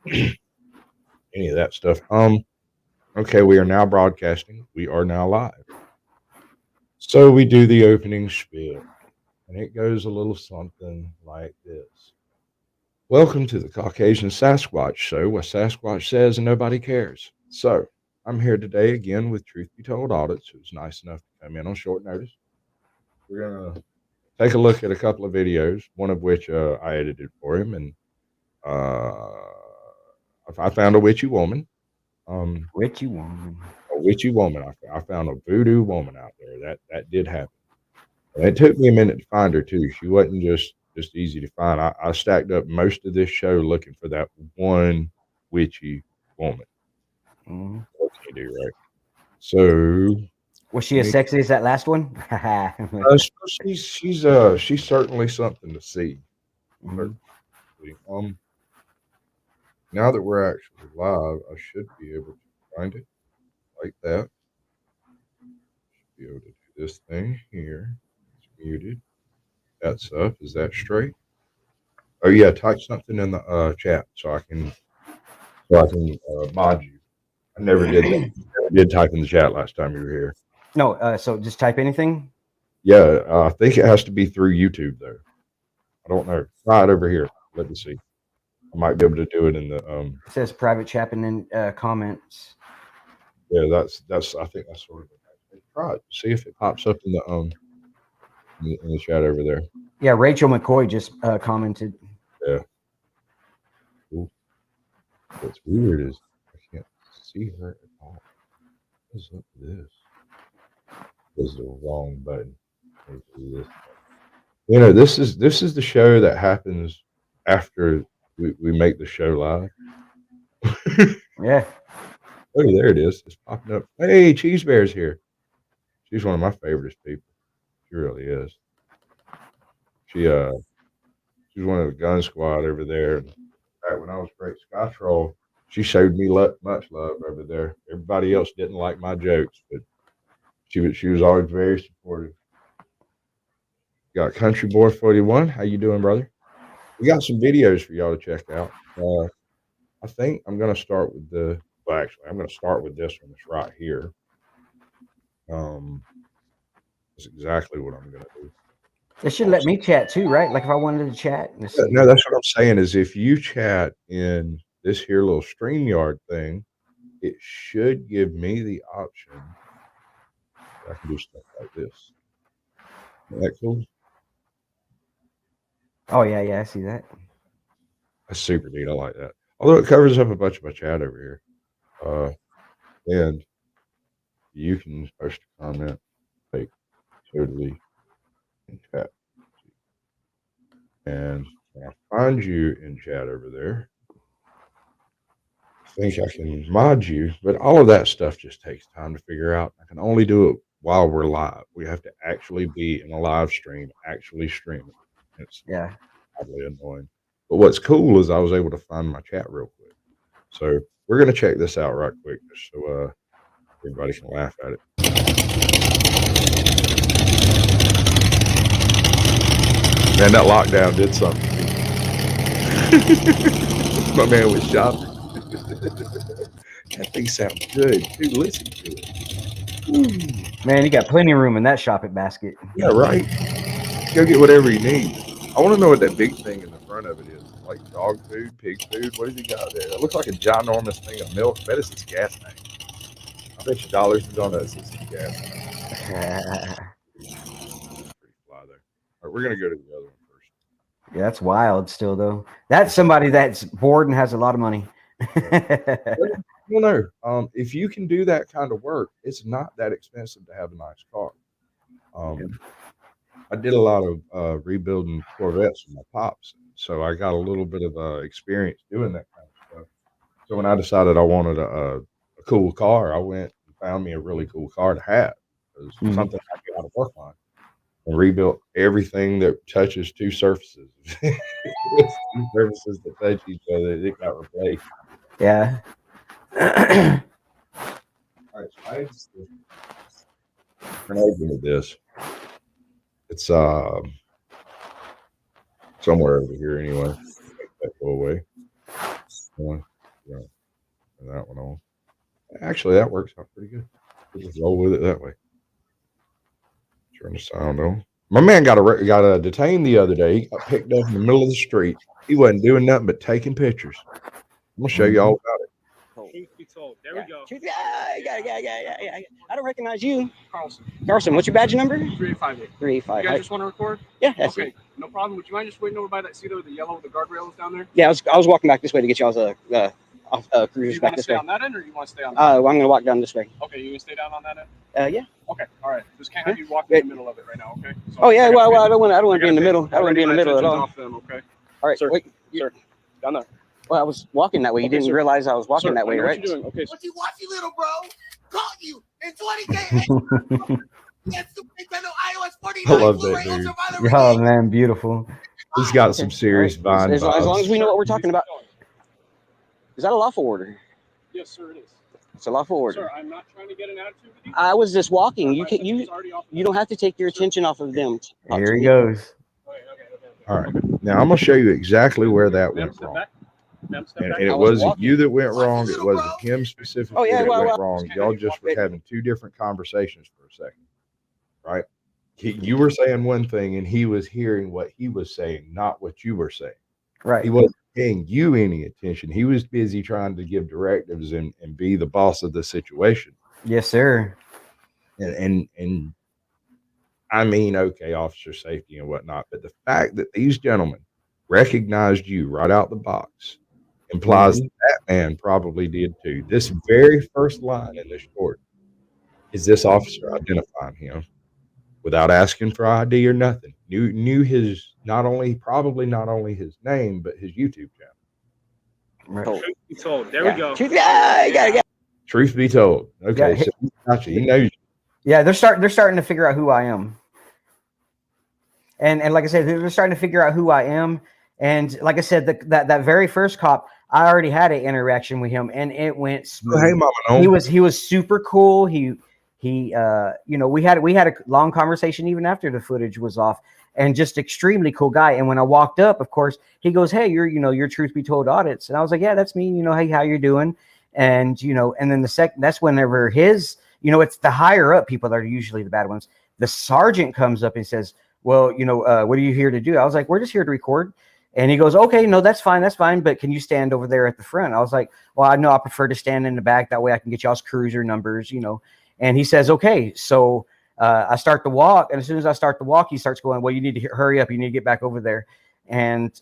Any of that stuff. Okay, we are now broadcasting. We are now live. So we do the opening spiel, and it goes a little something like this. Welcome to the Caucasian Sasquatch Show, where Sasquatch says and nobody cares. So I'm here today again with Truth Be Told Audits, who's nice enough to come in on short notice. We're gonna take a look at a couple of videos, one of which I edited for him, and uh, I found a witchy woman. Richie woman. A witchy woman. I found a voodoo woman out there. That did happen. And it took me a minute to find her too. She wasn't just easy to find. I stacked up most of this show looking for that one witchy woman. Mhm. What can you do, right? So Was she let as me. sexy as that last one? She's certainly something to see. Mhm. Certainly. Now that we're actually live, I should be able to find it like that. Be able to do this thing here. It's muted. That's up. Is that straight? Oh yeah, type something in the chat so I can mod you. I never did that. Never did type in the chat last time you were here. No, so just type anything. Yeah, I think it has to be through YouTube though. I don't know. Try it over here. Let me see. I might be able to do it in the It says private chat and then comments. yeah. That's I think that's sort of it. Try it. See if it pops up in the chat over there. Yeah, Rachel McCoy just commented. Yeah. Cool. What's weird is I can't see her at all. What's up with this? This is the wrong button. Let me do this. This is the show that happens after we make the show live. Yeah. Oh, there it is. It's popping up. Hey, Cheese Bear's here. She's one of my favorite people. She really is. She she's one of the gun squad over there. And back when I was Great Scotch Roll, she showed me much love over there. Everybody else didn't like my jokes, but she was always very supportive. Got Country Boy 41. How you doing, brother? We got some videos for y'all to check out. I think I'm gonna start with well, actually, I'm gonna start with this one. It's right here. Um, that's exactly what I'm gonna do. It should let Also, me chat too, right? Like if I wanted to chat. Let's yeah, see no, here. that's what I'm saying. Is if you chat in this here little StreamYard thing, it should give me the option that I can do stuff like this. Isn't that cool? Oh yeah, yeah, I see that. That's super neat. I like that. Although it covers up a bunch of my chat over here, and you can post a comment like totally in chat. And when I find you in chat over there, I think I can mod you, but all of that stuff just takes time to figure out. I can only do it while we're live. We have to actually be in a live stream, actually stream it. It's Yeah. oddly annoying. But what's cool is I was able to find my chat real quick. So we're gonna check this out right quick just so everybody can laugh at it. Man, that lockdown did something to me. My man was shopping. That thing sounds good. Dude, listen to it. Ooh. Man, you got plenty of room in that shopping basket. Yeah, right. Go get whatever you need. I want to know what that big thing in the front of it is. Like dog food, pig food. What has he got there? It looks like a ginormous thing of milk. I bet it's his gas tank. I bet you dollars and donuts it's his gas tank. Yeah, Pretty fly there. All right, we're gonna go to the other one first. that's wild still though. That's somebody that's bored and has a lot of money. Yeah. Well, I don't know. If you can do that kind of work, it's not that expensive to have a nice car. Um, I did a lot of rebuilding Corvettes with my pops, so I got a little bit of experience doing that kind of stuff. So when I decided I wanted a cool car, I went and found me a really cool car to have. It was Mhm. something I knew how to work on and rebuilt everything that touches two surfaces. It's two surfaces that touch each other, it got replaced. Yeah. All right, so I opened this. It's somewhere over here anyway. Make that go away. Yeah, and that one on. Actually, that works out pretty good. We'll just roll with it that way. Turn the sound on. My man got detained the other day. He got picked up in the middle of the street. He wasn't doing nothing but taking pictures. I'm gonna show you all about it. Truth be told, there we go. Yeah. I don't recognize you. Carlson, what's your badge number? 3858. 385. You guys just want to record? Yeah, that's okay. it. No problem. Would you mind just waiting over by that seat over the yellow with the guardrails down there? Yeah, I was walking back this way to get y'all's cruisers You back want to this stay way. on that end, or you want to stay on? Well, I'm gonna walk down this way. Okay, you gonna stay down on that end? Yeah. Okay, all right. Just can't have you walking in the middle of it right now, okay? So Oh yeah, well, I don't want to be in the middle. I don't want to be in the middle at all. Off them, okay? All right, Sir, wait, sir, down there. Well, I was walking that way. You Okay, didn't sir. realize I was walking Sir, that way, I know right? What you doing? Okay. What you watch, you little bro? Caught you in 20K. That's the Nintendo iOS 49 I love that Blu-ray dude. Ultraviolet Oh Remake. man, beautiful. He's got some serious All right. Vine As long as vibes. we know what we're talking about. Is that a lawful order? Yes, sir, it is. It's a lawful order. Sir, I'm not trying to get an attitude with you. I was just walking. Sir, You my can attention's already off you don't have to take your attention off of them. Here he goes. Okay. All right, now I'm gonna show you exactly where that Ma'am, went step wrong. back. Ma'am, step And back. it I was wasn't walking. you that went wrong. It wasn't him specifically Oh, yeah, that well, went wrong. Y'all just were having two different conversations for a second, right? You were saying one thing, and he was hearing what he was saying, not what you were saying. Right. He wasn't paying you any attention. He was busy trying to give directives and be the boss of the situation. Yes, sir. And I mean, okay, officer safety and whatnot, but the fact that these gentlemen recognized you right out the box implies that man probably did too. This very first line in this short is this officer identifying him without asking for ID or nothing. Knew his probably not only his name, but his YouTube channel. Right. Truth be told, there we go. Truth be told, okay, Yeah, so he got you. He knows you. Yeah, they're starting to figure out who I am. And like I said, they're starting to figure out who I am. And like I said, that very first cop, I already had an interaction with him, and it went smooth. Hey, Mama, no. He was super cool. He we had a long conversation even after the footage was off, and just extremely cool guy. And when I walked up, of course, he goes, "Hey, you're Truth Be Told audits," and I was like, "Yeah, that's me. Hey, how you doing?" And and then that's whenever his, it's the higher up people that are usually the bad ones. The sergeant comes up and says, "Well, what are you here to do?" I was like, "We're just here to record." And he goes, "Okay, no, that's fine. But can you stand over there at the front?" I was like, "Well, I know I prefer to stand in the back. That way I can get y'all's cruiser numbers, And he says, "Okay." So I start to walk. And as soon as I start to walk, he starts going, "Well, you need to hurry up. You need to get back over there." And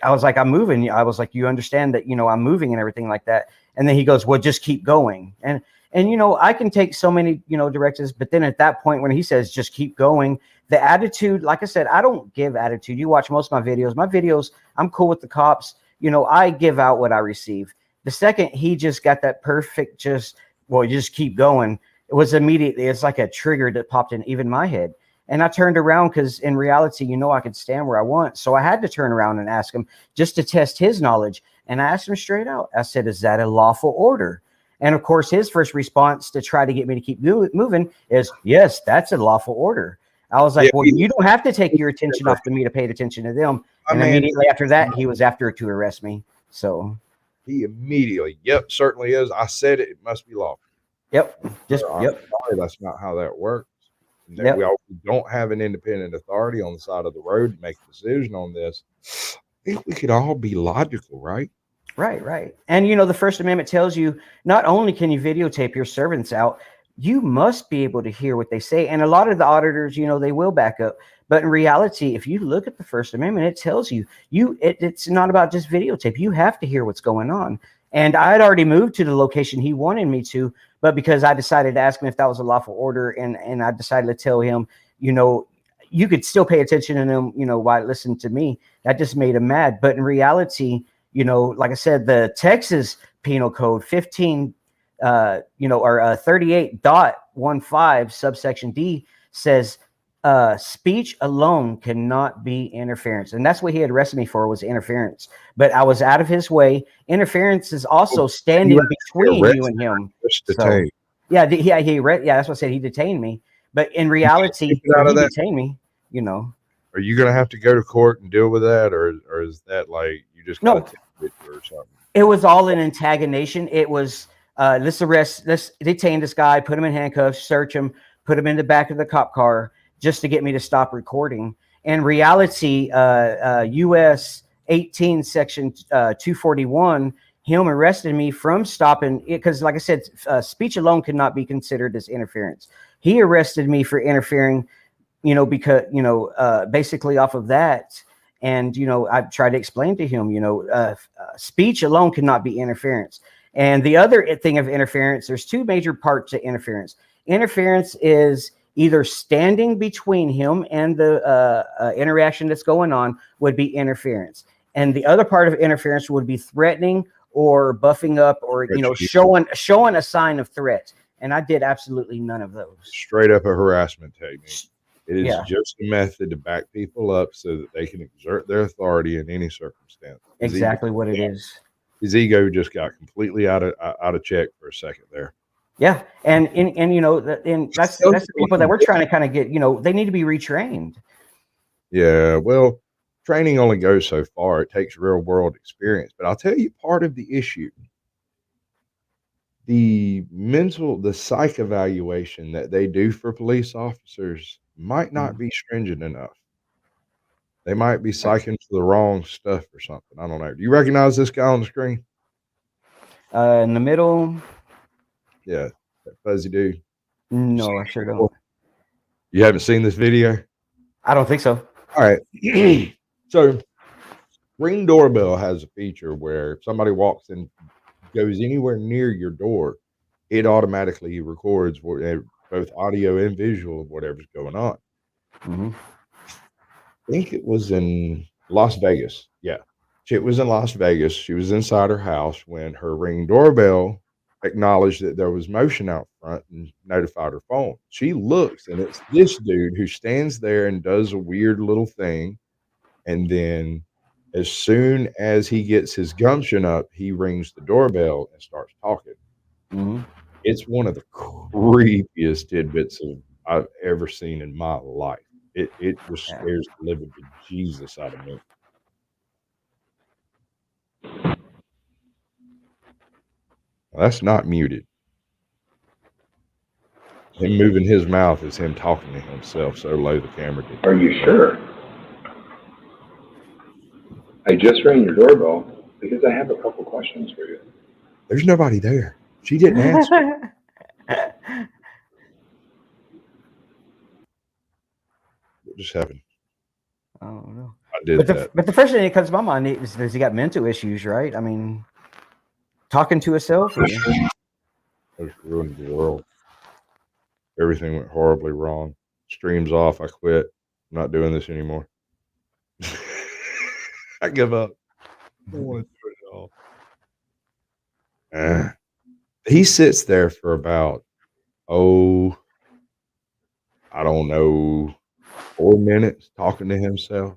I was like, "I'm moving." I was like, "You understand that, I'm moving and everything like that." And then he goes, "Well, just keep going." And I can take so many, directives. But then at that point, when he says, "Just keep going," the attitude, like I said, I don't give attitude. You watch most of my videos, I'm cool with the cops. I give out what I receive. The second he just got that perfect, just keep going. It was immediately, it's like a trigger that popped in even my head. And I turned around because in reality, I could stand where I want. So I had to turn around and ask him just to test his knowledge. And I asked him straight out. I said, "Is that a lawful order?" And of course, his first response to try to get me to keep moving is, "Yes, that's a lawful order." I was like, "Well, you don't have to take your attention off to me to pay attention to them." And immediately after that, he was after to arrest me. So he immediately, "Yep, certainly is. I said it. It must be lawful." Yep. Sorry, that's not how that works. Yep. We don't have an independent authority on the side of the road to make a decision on this. I think we could all be logical, right? Right. And the First Amendment tells you not only can you videotape your servants out, you must be able to hear what they say. And a lot of the auditors, they will back up. But in reality, if you look at the First Amendment, it tells you it's not about just videotape. You have to hear what's going on. And I had already moved to the location he wanted me to, but because I decided to ask him if that was a lawful order, and I decided to tell him, you could still pay attention to them, while listening to me. That just made him mad. But in reality, like I said, the Texas Penal Code 38.15 subsection D says speech alone cannot be interference. And that's what he had arrested me for, was interference. But I was out of his way. Interference is also standing between you and him. So, yeah, that's what I said. He detained me. But in reality, when he detained me, Are you going to have to go to court and deal with that? Or is that like you just got to take it or something? It was all an antagonization. It was let's detain this guy, put him in handcuffs, search him, put him in the back of the cop car just to get me to stop recording. In reality, U.S. 18 Section 241, him arrested me from stopping it because, like I said, speech alone could not be considered as interference. He arrested me for interfering, because basically off of that. And, I tried to explain to him, speech alone cannot be interference. And the other thing of interference, there's two major parts to interference. Interference is either standing between him and the interaction that's going on would be interference. And the other part of interference would be threatening or buffing up or, showing a sign of threat. And I did absolutely none of those. Straight up a harassment technique. It is just a method to back people up so that they can exert their authority in any circumstance. Exactly what it is. His ego just got completely out of check for a second there. Yeah, and that's the people that we're trying to kind of get. They need to be retrained. Yeah, well, training only goes so far. It takes real world experience. But I'll tell you, part of the issue, the psych evaluation that they do for police officers might not be stringent enough. They might be psyching for the wrong stuff or something. I don't know. Do you recognize this guy on the screen? In the middle. Yeah, that fuzzy dude. No, I sure don't. You haven't seen this video? I don't think so. All right. So Ring Doorbell has a feature where if somebody walks in, goes anywhere near your door, it automatically records both audio and visual of whatever's going on. Mm-hmm. I think it was in Las Vegas. Yeah. It was in Las Vegas. She was inside her house when her Ring doorbell acknowledged that there was motion out front and notified her phone. She looks, and it's this dude who stands there and does a weird little thing. And then as soon as he gets his gumption up, he rings the doorbell and starts talking. Mm-hmm. It's one of the creepiest tidbits I've ever seen in my life. It just scares the living bejesus out of me. That's not muted. Him moving his mouth is him talking to himself so low the camera did. Are you sure? I just rang your doorbell because I have a couple questions for you. There's nobody there. She didn't answer. What just happened? I don't know. I did that. But the first thing that comes to my mind is, does he got mental issues, right? I mean, talking to himself. Just ruined the world. Everything went horribly wrong. Stream's off. I quit. I'm not doing this anymore. I give up. I don't want to do it at all. He sits there for about, I don't know, 4 minutes talking to himself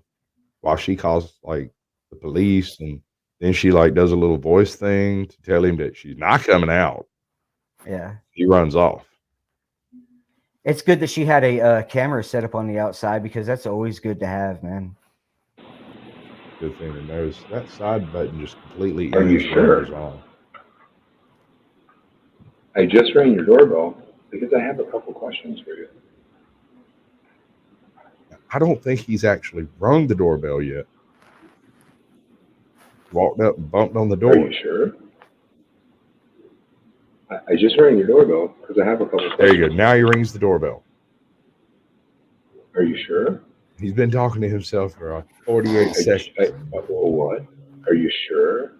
while she calls like the police, and then she like does a little voice thing to tell him that she's not coming out. Yeah. He runs off. It's good that she had a camera set up on the outside because that's always good to have, man. Good thing to notice. That side button just completely Are you sure? on. I just rang your doorbell because I have a couple questions for you. I don't think he's actually rung the doorbell yet. Walked up and bumped on the door. Are you sure? I just rang your doorbell because I have a couple questions. There you go. Now he rings the doorbell. Are you sure? He's been talking to himself for 48 seconds. What? Are you sure?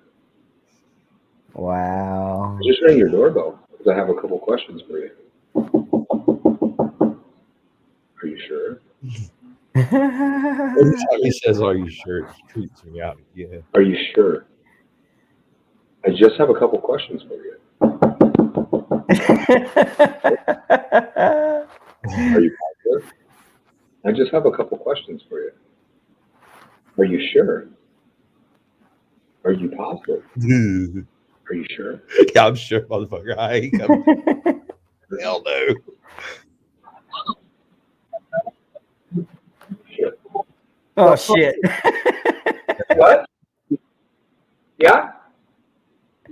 Wow. I just rang your doorbell because I have a couple questions for you. Are you sure? Every time he says, "Are you sure?" It creeps me out again. Are you sure? I just have a couple questions for you. Are you positive? I just have a couple questions for you. Are you sure? Are you positive? Are you sure? Yeah, I'm sure, motherfucker. I ain't coming. Hell no. Shit. Oh shit. What? Yeah?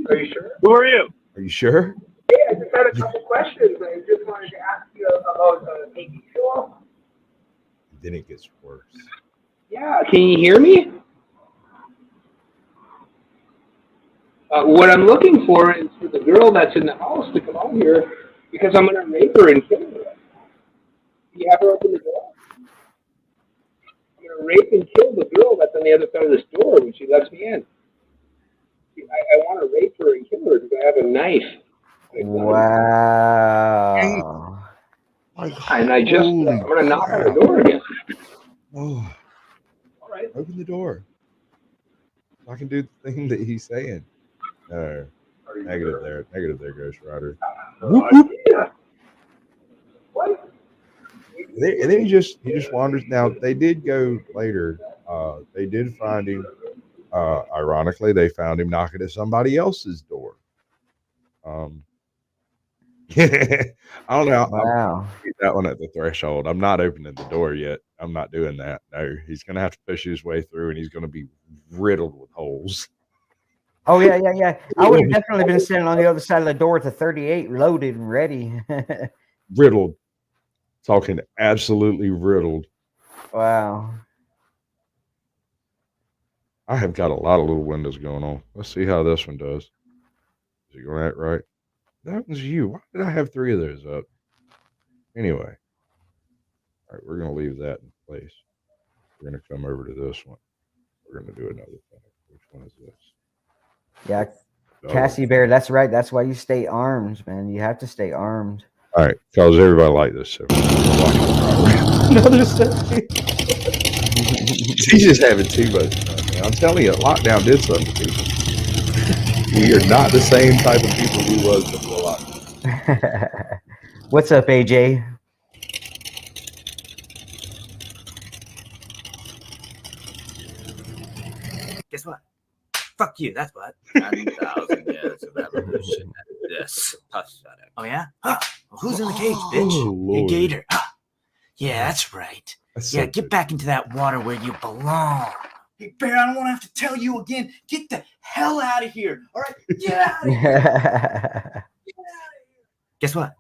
Are you sure? Who are you? Are you sure? Yeah, I just had a couple questions. I just wanted to ask you about baby fuel. Then it gets worse. Yeah, can you hear me? What I'm looking for is for the girl that's in the house to come out here because I'm going to rape her and kill her. Can you have her open the door? I'm going to rape and kill the girl that's on the other side of this door when she lets me in. I want to rape her and kill her because I have a knife. Wow. And I just, I'm going to knock on the door again. Oh, All right. open the door. I can do the thing that he's saying. No, negative there, Ghost Rider. Whoop, whoop. What? And then he just wanders. Now they did go later. They did find him. Ironically, they found him knocking at somebody else's door. I don't know. Wow. That one at the threshold. I'm not opening the door yet. I'm not doing that. No, he's going to have to push his way through, and he's going to be riddled with holes. Oh yeah. I would have definitely been standing on the other side of the door with the 38 loaded and ready. Riddled. Talking absolutely riddled. Wow. I have got a lot of little windows going on. Let's see how this one does. Is it going right? That was you. Why did I have 3 of those up? Anyway. All right, we're going to leave that in place. We're going to come over to this one. We're going to do another thing. Which one is this? Yeah. Cassie Bear, that's right. That's why you stay armed, man. You have to stay armed. All right, because everybody like this. So another stuff. He's just having too much fun, man. I'm telling you, lockdown did something to people. We are not the same type of people we was before lockdown. What's up, AJ? Guess what? Fuck you, that's what. 10,000 years of evolution and this pathetic. Oh, yeah? Huh. Well, who's in the cage, bitch? Oh, Hey, Gator. Huh. Yeah, that's right. That's Yeah, so get good. back into that water where you belong. Hey, Bear, I don't want to have to tell you again. Get the hell out of here. All right? Get out of here. Guess what?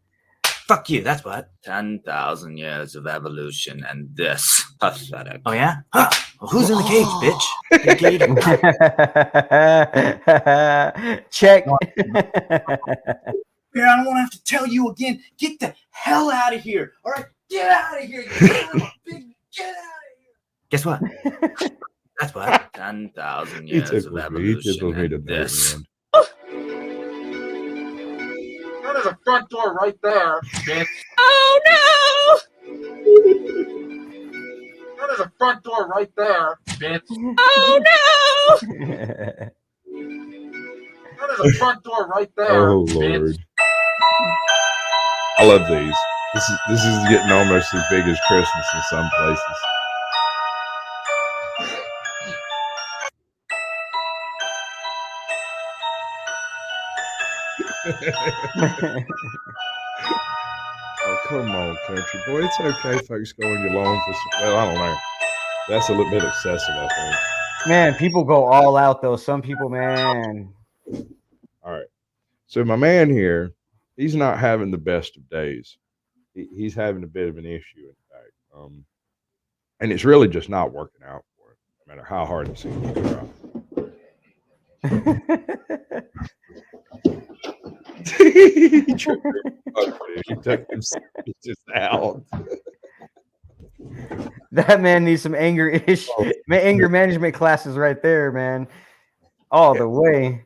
Fuck you, that's what. 10,000 years of evolution and this pathetic. Oh, yeah? Huh. Well, who's in the cage, bitch? Hey, Gator. Check. Bear, I don't want to have to tell you again. Get the hell out of here. All right? Get out of here. You son of a big, get out of here. Guess what? That's what. 10,000 He years of tickled me. He evolution tickled me to and no this. end. There's a front door right there, bitch. Oh There's a front door right there, bitch. no! Oh no! There's a front door right there, Oh bitch. Lord. I love these. This is getting almost as big as Christmas in some places. Oh, come on, country boy. It's okay, folks, going along for some. Well, I don't know. That's a little bit excessive, I think. Man, people go all out though. Some people, man. All right. So my man here, he's not having the best of days. He's having a bit of an issue, in fact. And it's really just not working out for him, no matter how hard it seems to try. He tripped her up, dude. He took himself just out. That man needs some anger management classes right there, man. All the way.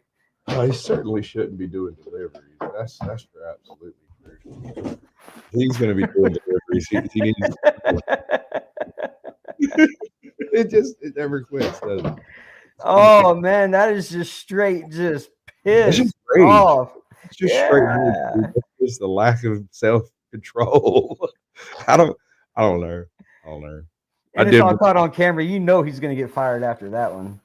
He certainly shouldn't be doing deliveries. That's for absolutely crucial. He's going to be doing deliveries. He needs. It never quits, does it? Oh man, that is just straight, just It's pissed just rage. off. It's just straight rage. It's just the lack of self-control. I don't know. And it's all caught on camera. You know he's gonna get fired after that one.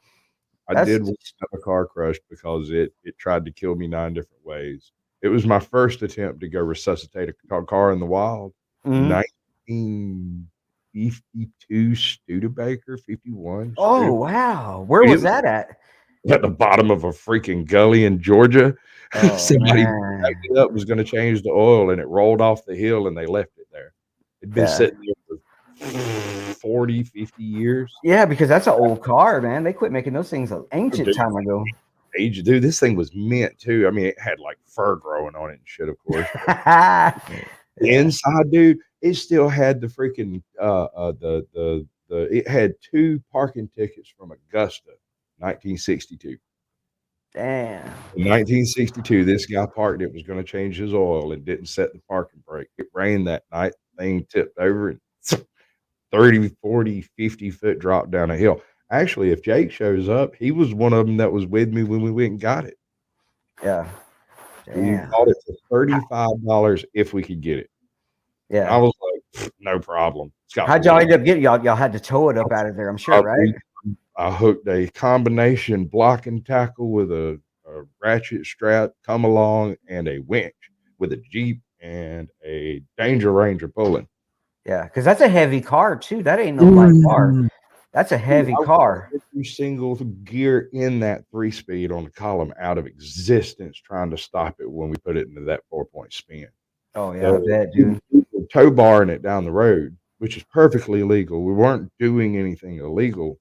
I did have a car crush because it tried to kill me 9 different ways. It was my first attempt to go resuscitate a car in the wild. 1952 Studebaker 51. Oh wow, where was that at? at the bottom of a freaking gully in Georgia. Oh, Somebody man. backed it up, was going to change the oil, and it rolled off the hill, and they left it there. It'd been Yeah. sitting there for 40, 50 years. Yeah, because that's an old car, man. They quit making those things an ancient time ago. Age, dude, this thing was mint too. I mean, it had like fur growing on it and shit, of course. The inside, dude, it still had the freaking it had 2 parking tickets from Augusta, 1962. Damn. In 1962, this guy parked it, was going to change his oil, and didn't set the parking brake. It rained that night. Thing tipped over and 30, 40, 50 foot drop down a hill. Actually, if Jake shows up, he was one of them that was with me when we went and got it. Yeah. We Damn. bought it for $35 if we could get it. And I Yeah. was like, no problem. It's got How'd y'all weight. end up getting y'all had to tow it up out of there, I'm sure, right? I hooked a combination block and tackle with a ratchet strap, come along, and a winch with a Jeep and a Danger Ranger pulling. Yeah, because that's a heavy car too. That ain't no light car. That's a heavy car. Every single gear in that 3-speed on the column out of existence, trying to stop it when we put it into that 4-point spin. Oh yeah, I bet, dude. We were tow barring it down the road, which is perfectly legal. We weren't doing anything illegal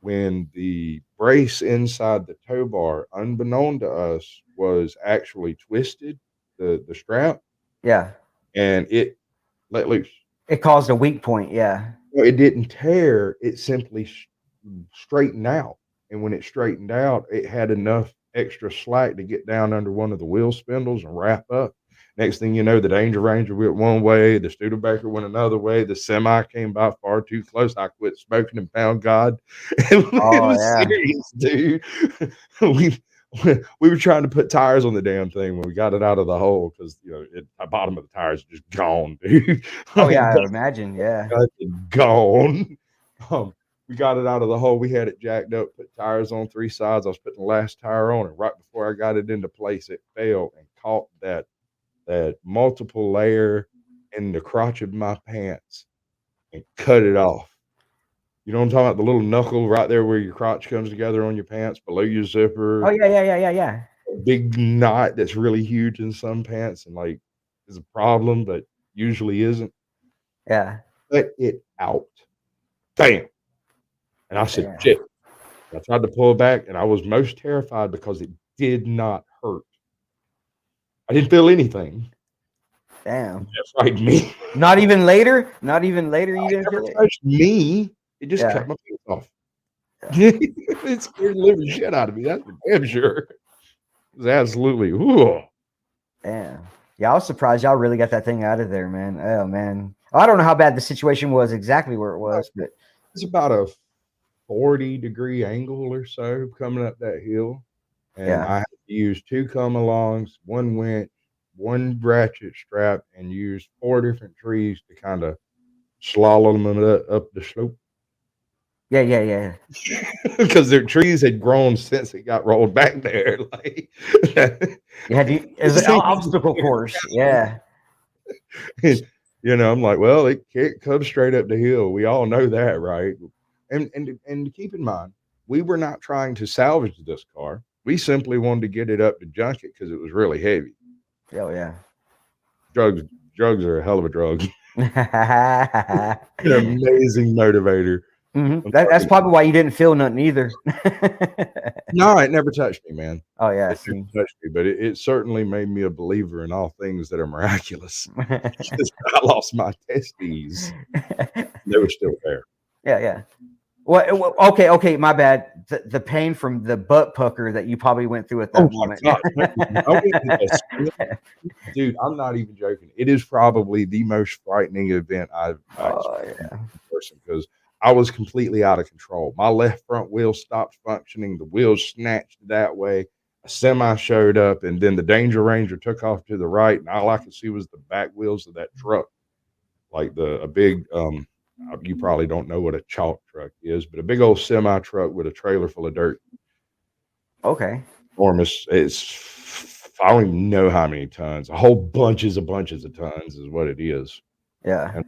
when the brace inside the tow bar, unbeknown to us, was actually twisted, the strap, Yeah. and it let loose. It caused a weak point, yeah. No, it didn't tear. It simply straightened out. And when it straightened out, it had enough extra slack to get down under one of the wheel spindles and wrap up. Next thing you know, the Danger Ranger went one way, the Studebaker went another way, the semi came by far too close. I quit smoking and found God. It was serious, dude. We were trying to put tires on the damn thing when we got it out of the hole because the bottom of the tires is just gone, dude. Oh yeah, I imagine, yeah. Gone. We got it out of the hole. We had it jacked up, put tires on 3 sides. I was putting the last tire on, and right before I got it into place, it fell and caught that multiple layer in the crotch of my pants and cut it off. You know what I'm talking about? The little knuckle right there where your crotch comes together on your pants, below your zipper. Oh yeah. A big knot that's really huge in some pants and like is a problem, but usually isn't. Yeah. Cut it out. Bam. And I said, shit. I tried to pull back, and I was most terrified because it did not hurt. I didn't feel anything. Damn. That frightened me. Not even later? Not even later you didn't feel it? Touched me. It just cut my face off. It scared the living shit out of me. That's for damn sure. It was absolutely, ooh. Damn. Yeah, I was surprised y'all really got that thing out of there, man. Oh, man. I don't know how bad the situation was exactly where it was, but it's about a 40-degree angle or so coming up that hill. And I had to use 2 come-alongs, 1 winch, 1 ratchet strap, and use 4 different trees to kind of slalom them up the slope. Yeah. Because their trees had grown since it got rolled back there. Like it's an obstacle course. Yeah. I'm like, well, it can't come straight up the hill. We all know that, right? And to keep in mind, we were not trying to salvage this car. We simply wanted to get it up to junk it because it was really heavy. Oh yeah. Drugs are a hell of a drug. An amazing motivator. Mm-hmm. That's probably why you didn't feel nothing either. No, it never touched me, man. Oh yeah, it never touched me, but it certainly made me a believer in all things that are miraculous. I lost my testes. They were still there. Yeah. Well, okay, my bad. The pain from the butt pucker that you probably went through at that moment. Dude, I'm not even joking. It is probably the most frightening event I've experienced in person because I was completely out of control. My left front wheel stopped functioning. The wheels snatched that way. A semi showed up, and then the Danger Ranger took off to the right, and all I could see was the back wheels of that truck, like a big you probably don't know what a chalk truck is, but a big old semi truck with a trailer full of dirt. Okay. Enormous. I don't even know how many tons. A whole bunches of tons is what it is. Yeah. And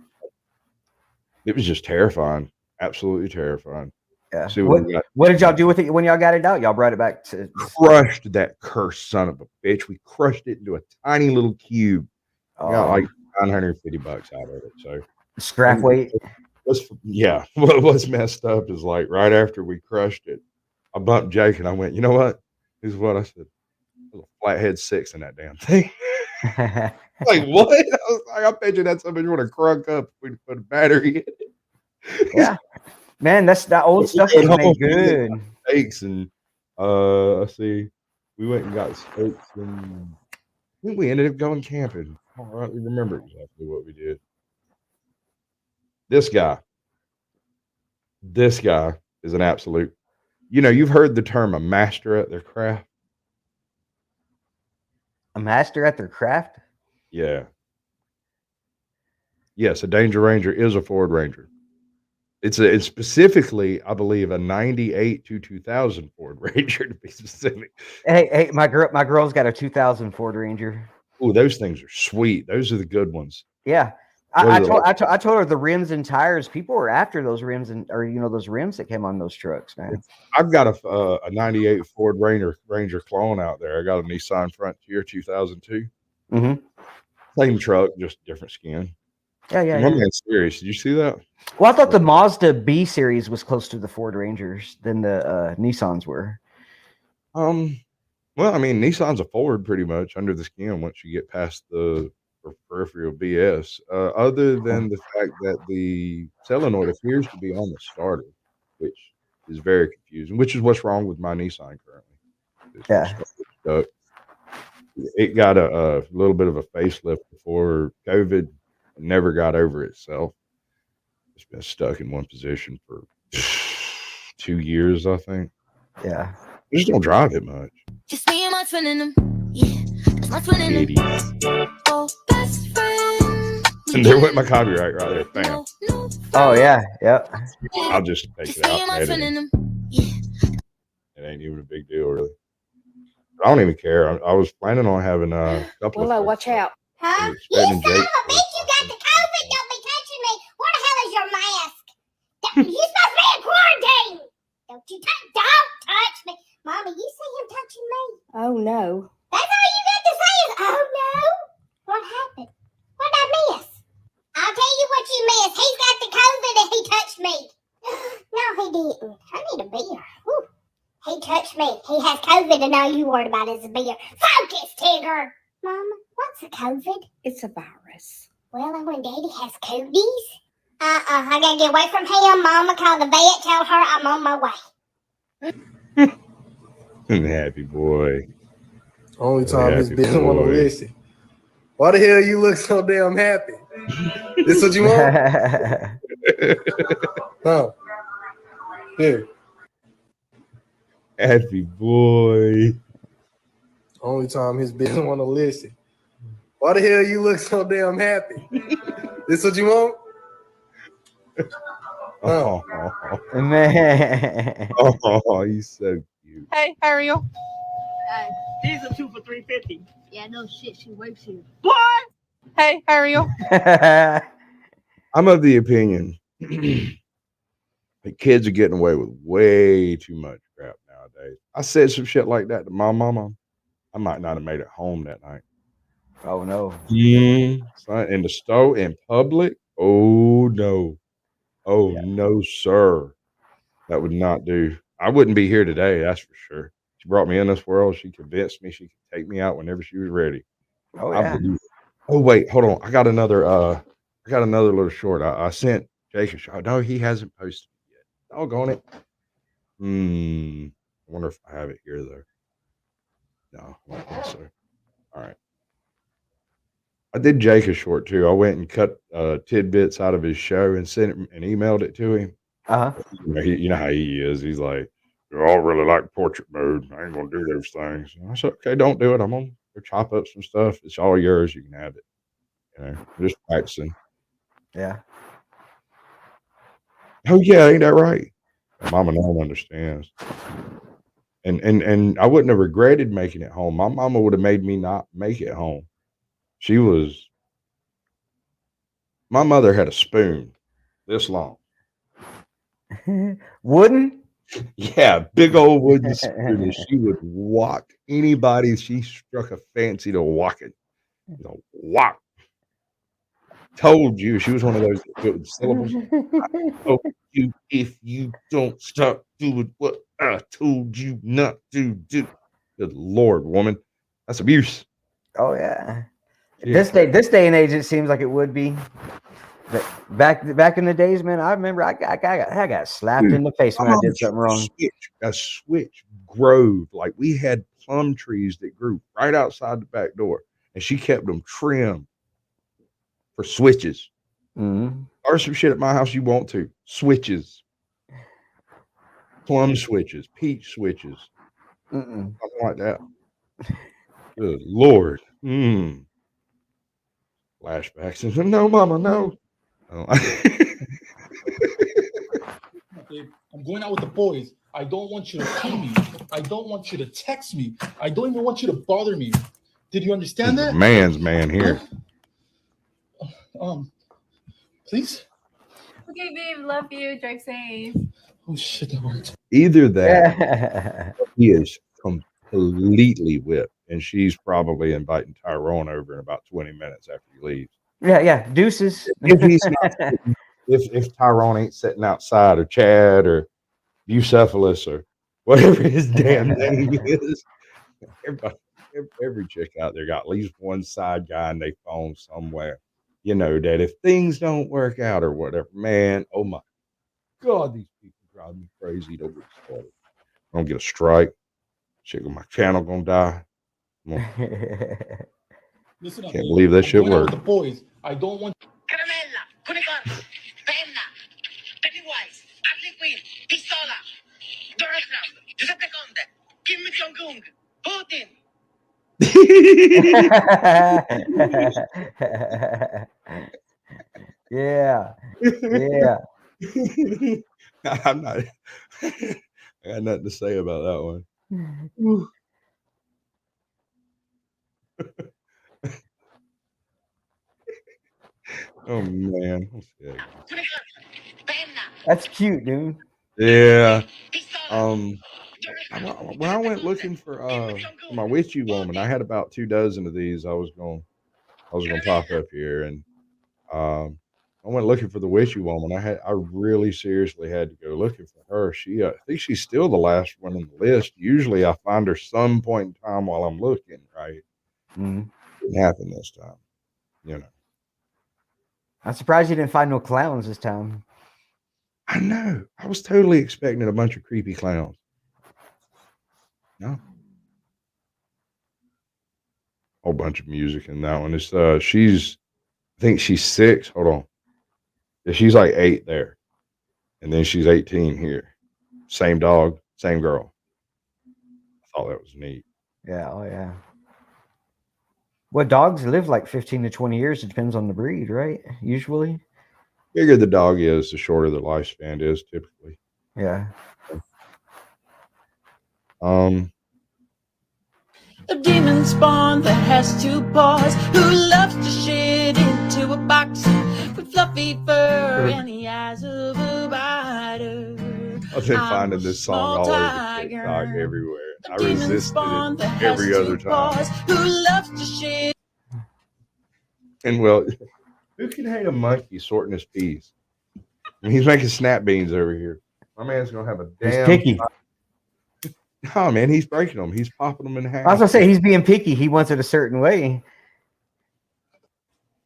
it was just terrifying. Absolutely terrifying. Yeah. See what we got. What did y'all do with it when y'all got it out? Y'all brought it back to Crushed that cursed son of a bitch. We crushed it into a tiny little cube. We got like $950 out of it. So scrap weight. What's messed up is like right after we crushed it, I bumped Jake and I went, you know what? This is what I said. There's a flathead 6 in that damn thing. Like what? I was like, I bet you that's something you want to crunk up if we put a battery in it. Yeah. Man, that old stuff is made good. Steaks and I see we went and got steaks and I think we ended up going camping. I don't really remember exactly what we did. This guy is an absolute, you've heard the term a master at their craft. A master at their craft? Yeah. Yes, a Danger Ranger is a Ford Ranger. It's specifically, I believe, a 98 to 2000 Ford Ranger to be specific. Hey, my girl's got a 2000 Ford Ranger. Oh, those things are sweet. Those are the good ones. Yeah. I told her the rims and tires. People were after those rims those rims that came on those trucks, man. I've got a 98 Ford Ranger clone out there. I got a Nissan Frontier 2002. Mm-hmm. Same truck, just different skin. Yeah. My man's serious. Did you see that? Well, I thought the Mazda B series was close to the Ford Rangers than the Nissans were. Well, I mean, Nissan's a Ford pretty much under the skin once you get past the peripheral BS. Other than the fact that the solenoid appears to be on the starter, which is very confusing. Which is what's wrong with my Nissan currently. Yeah. It got a little bit of a facelift before COVID. Never got over itself. It's been stuck in one position for 2 years, I think. Yeah. I just don't drive it much. Just me and my twin in them. Yeah, that's my twin in them. Oh, best friend. And there went my copyright right there. Bam. Oh yeah. Yep. I'll just take it out. It ain't even a big deal, really. I don't even care. I was planning on having a couple of. Watch out. Huh? You son of a bitch, you got the COVID. Don't be touching me. Where the hell is your mask? You're supposed to be in quarantine. Don't touch me. Mommy, you see him touching me? Oh no. That's all you got to say is, oh no. What happened? What did I miss? I'll tell you what you missed. He's got the COVID and he touched me. No, he didn't. I need a beer. Whew. He touched me. He has COVID and all you worried about is a beer. Focus, Tigger. Mama, what's a COVID? It's a virus. Well, and when Daddy has cooties? I gotta get away from him. Mama called the vet, tell her I'm on my way. Happy boy. Only time he's been on the list. Why the hell you look so damn happy? This what you want? No. Here. Happy boy. Only time he's been on the list. Why the hell you look so damn happy? This what you want? Oh, man. Oh, he's so cute. Hey, how are you? These are 2 for $3.50. Yeah, no shit. She works here. Boy. Hey, how are you? I'm of the opinion the kids are getting away with way too much crap nowadays. I said some shit like that to my mama. I might not have made it home that night. Oh no. Son, in the store in public? Oh no. Oh no, sir. That would not do. I wouldn't be here today, that's for sure. She brought me in this world. She convinced me she could take me out whenever she was ready. Oh yeah. Oh wait, hold on. I got another little short. I sent Jake a shot. No, he hasn't posted it yet. Doggone it. I wonder if I have it here though. No, I don't think so. All right. I did Jake a short too. I went and cut tidbits out of his show and sent him and emailed it to him. You know how he is. He's like, "You all really like portrait mode. I ain't gonna do those things." And I said, "Okay, don't do it. I'm gonna go chop up some stuff. It's all yours. You can have it." Just practicing. Yeah. Oh yeah, ain't that right? Mama now understands. And I wouldn't have regretted making it home. My mama would have made me not make it home. My mother had a spoon this long. Wooden? Yeah, big old wooden spoon, and she would walk anybody she struck a fancy to walk it. You know, walk. Told you she was one of those that do it with syllables. Told you if you don't stop doing what I told you not to do. Good Lord, woman, that's abuse. Oh yeah. Yeah. This day and age, it seems like it would be. But back in the days, man, I remember I got slapped in the face when I did something wrong. A switch grove. Like we had plum trees that grew right outside the back door, and she kept them trimmed for switches. Mm-hmm. Or some shit at my house you want to. Switches. Plum switches, peach switches. Something like that. Good Lord. Flashbacks. No, mama, no. Babe, I'm going out with the boys. I don't want you to call me. I don't want you to text me. I don't even want you to bother me. Did you understand that? Man's man here. Please? Okay, babe, love you. Drive safe. Oh shit, that worked. Either that, he is completely whipped, and she's probably inviting Tyrone over in about 20 minutes after he leaves. Yeah, deuces. If he's not, if Tyrone ain't sitting outside, or Chad, or Bucephalus, or whatever his damn name is, every chick out there got at least one side guy in their phone somewhere. You know that if things don't work out or whatever, man, oh my God, these people drive me crazy. Don't get started. I don't get a strike. Shit, my channel gonna die. Listen up, Can't babe. believe that I'm shit going out worked. with the boys. I don't want. Caramella, Cunicorn, Penna, Pennywise, Harley Quinn, Pistola, Donald Trump, Giuseppe Conte, Kim Jong-un, Putin. Yeah. I'm not. I got nothing to say about that one. Oh man, That's cute, dude. yeah. When I went looking for my witchy woman, I had about 24 of these. I was gonna pop up here, and I went looking for the witchy woman. I really seriously had to go looking for her. She I think she's still the last one on the list. Usually I find her some point in time while I'm looking, right? Didn't happen this time, you know. I'm surprised you didn't find no clowns this time. I know. I was totally expecting a bunch of creepy clowns. No. Whole bunch of music in that one. It's I think she's 6. Hold on. Yeah, she's like 8 there. And then she's 18 here. Same dog, same girl. I thought that was neat. Yeah, oh yeah. Well, dogs live like 15 to 20 years. It depends on the breed, right? Usually. Bigger the dog is, the shorter the lifespan is typically. Yeah. A demon spawn that has 2 paws, who loves to shit into a box with fluffy fur and the eyes of a biter. I've been finding this song all over TikTok everywhere. I resisted it every other time. Who loves to shit. And well, who can hate a monkey sorting his peas? I mean, he's making snap beans over here. My man's gonna have a damn. He's picky. Oh man, he's breaking them. He's popping them in half. I was gonna say he's being picky. He wants it a certain way.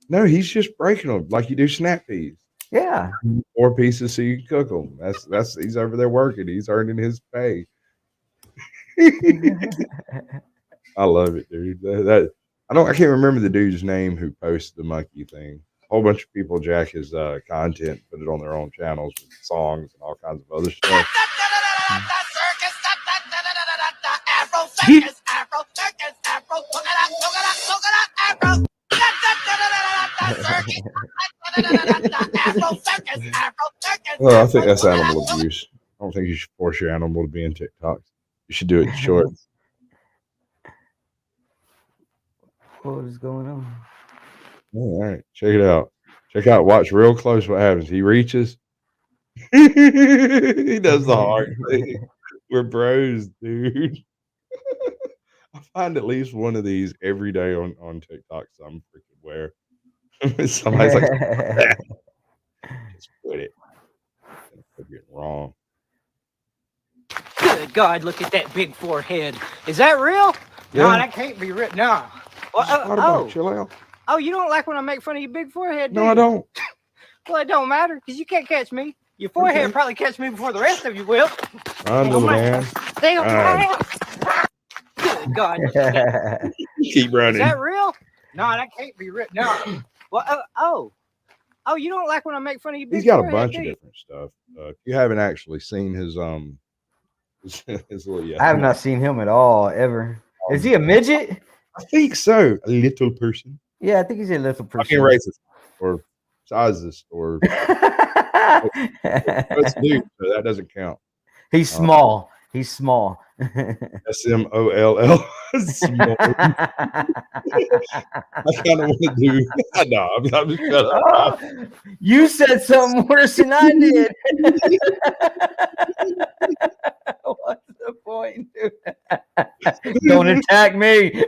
No, he's just breaking them like you do snap peas. Yeah. 4 pieces so you can cook them. That's he's over there working. He's earning his pay. I love it, dude. I can't remember the dude's name who posted the monkey thing. A whole bunch of people jack his content, put it on their own channels with songs and all kinds of other stuff. Well, I think that's animal abuse. I don't think you should force your animal to be in TikTok. You should do it in shorts. What is going on? All right, check it out. Watch real close what happens. He reaches. He does the hard thing. We're bros, dude. I find at least one of these every day on TikTok. Some freaking wear. Somebody's like, just quit it. You're getting wrong. Good God, look at that big forehead. Is that real? Yeah. No, that can't be real. No. Well, Thought about it. Chill out. Oh, you don't like when I make fun of your big forehead, do No, you? I don't. Well, it don't matter, because you can't catch me. Your forehead Okay. probably catch me before the rest of you will. Run, little man. Stay on Run. Good God. Look at that. Keep running. Is that real? No, that can't be real. No. Well, oh, you don't like when I make fun of your big He's got a forehead, bunch do of you? different stuff. If you haven't actually seen his his little I have not seen him at all ever. Is he a midget? I think so. A little person. Yeah, I think he's a little person. Fucking racist or sizes or let's do, so that doesn't count. He's small. He's small. SMOLL. Small. I kind of want to do. No, I'm just shut up. Oh, you said something worse than I did. What's the point? Don't attack me.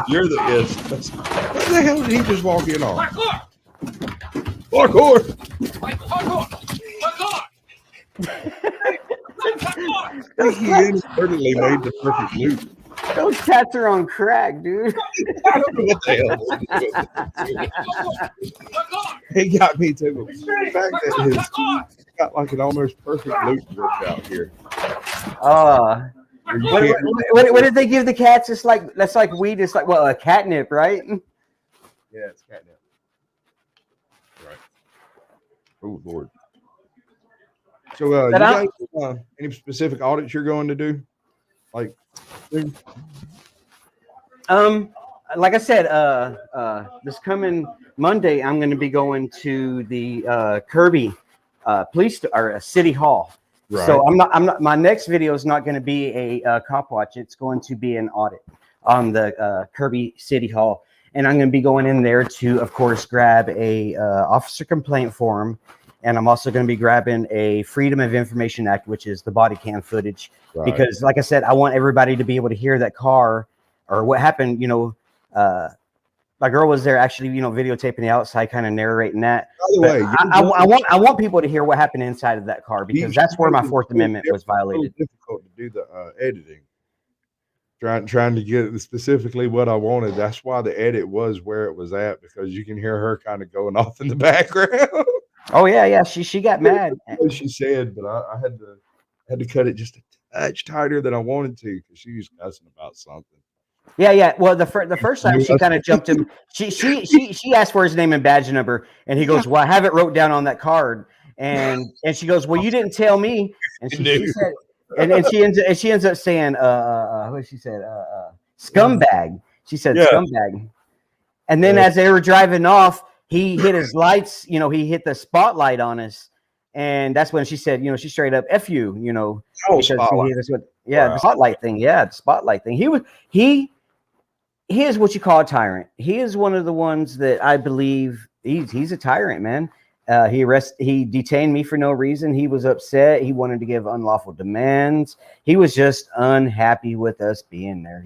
You're the is. What the hell did he just walk in on? Parkour. He inadvertently made the perfect loop. Those cats are on crack, dude. I don't know what the hell. He got me too. But the fact that he's got like an almost perfect loop worked out here. What did they give the cats? It's like that's like weed. It's like a catnip, right? Yeah, it's catnip. Right. Oh Lord. So, you guys, any specific audits you're going to do? Like, like I said, this coming Monday, I'm going to be going to the Kirby police or City Hall. right. So I'm not. My next video is not going to be a cop watch. It's going to be an audit on the Kirby City Hall, and I'm going to be going in there to, of course, grab a officer complaint form. And I'm also going to be grabbing a Freedom of Information Act, which is the body cam footage. Right. Because, like I said, I want everybody to be able to hear that car or what happened. My girl was there actually, videotaping the outside, kind of narrating that. By the way, I want people to hear what happened inside of that car because that's where my Fourth Amendment was violated. It's difficult to do the editing. Trying to get specifically what I wanted. That's why the edit was where it was at, because you can hear her kind of going off in the background. Oh yeah. She got mad. She said, but I had to cut it just a touch tighter than I wanted to because she was cussing about something. Yeah. Well, the first time she kind of jumped him. She asked for his name and badge number, and he goes, "Well, I have it wrote down on that card." And she goes, "Well, you didn't tell me." And she said, and she ends up saying, what did she said? Scumbag. She said scumbag. And then as they were driving off, he hit his lights. He hit the spotlight on us. And that's when she said, she straight up F you, spotlight. The spotlight thing. Yeah, the spotlight thing. He is what you call a tyrant. He is one of the ones that I believe he's a tyrant, man. He detained me for no reason. He was upset. He wanted to give unlawful demands. He was just unhappy with us being there.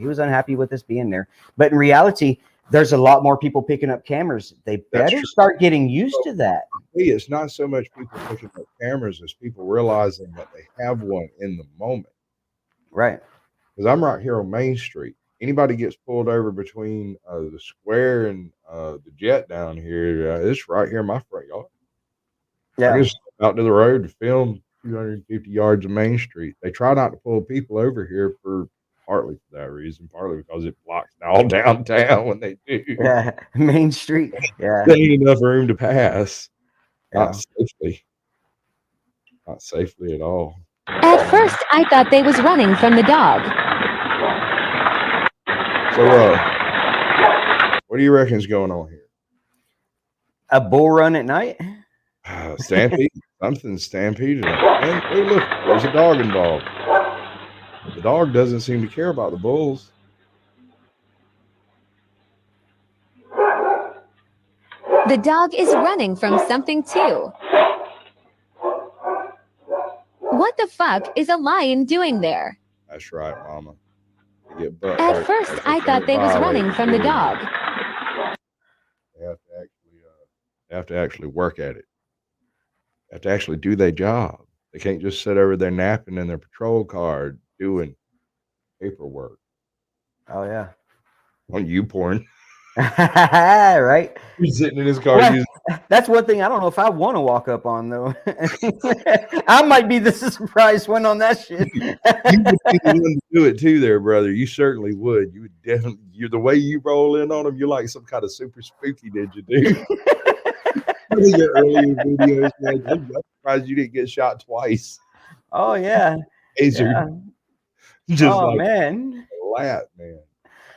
But in reality, there's a lot more people picking up cameras. They better start getting used to that. It's not so much people picking up cameras as people realizing that they have one in the moment. Right. Because I'm right here on Main Street. Anybody gets pulled over between the square and the jet down here, it's right here in my front yard. Yeah. I just out to the road to film 250 yards of Main Street. They try not to pull people over here partly for that reason, partly because it blocks all downtown when they do. Yeah, Main Street. Yeah. There ain't enough room to pass. Yeah. Not safely at all. At first, I thought they was running from the dog. So, what do you reckon is going on here? A bull run at night? Stampede? Something stampeded. And, hey, look, there's a dog involved. The dog doesn't seem to care about the bulls. The dog is running from something too. What the fuck is a lion doing there? That's right, Mama. They get butt At hurt first, because I they thought can't they was violate running from the rules. dog. They have to actually work at it. They have to actually do their job. They can't just sit over there napping in their patrol car doing paperwork Oh yeah. on YouPorn. Right. He's sitting in his car Well, using. that's one thing I don't know if I want to walk up on though. I might be the surprise one on that shit. You would be the one to do it too, there, brother. You certainly would. You would definitely. You're the way you roll in on them. You're like some kind of super spooky ninja, dude. One of your earlier videos, man. I'm surprised you didn't get shot twice. Oh yeah. Taser. Yeah. Just Oh like man. flat, man.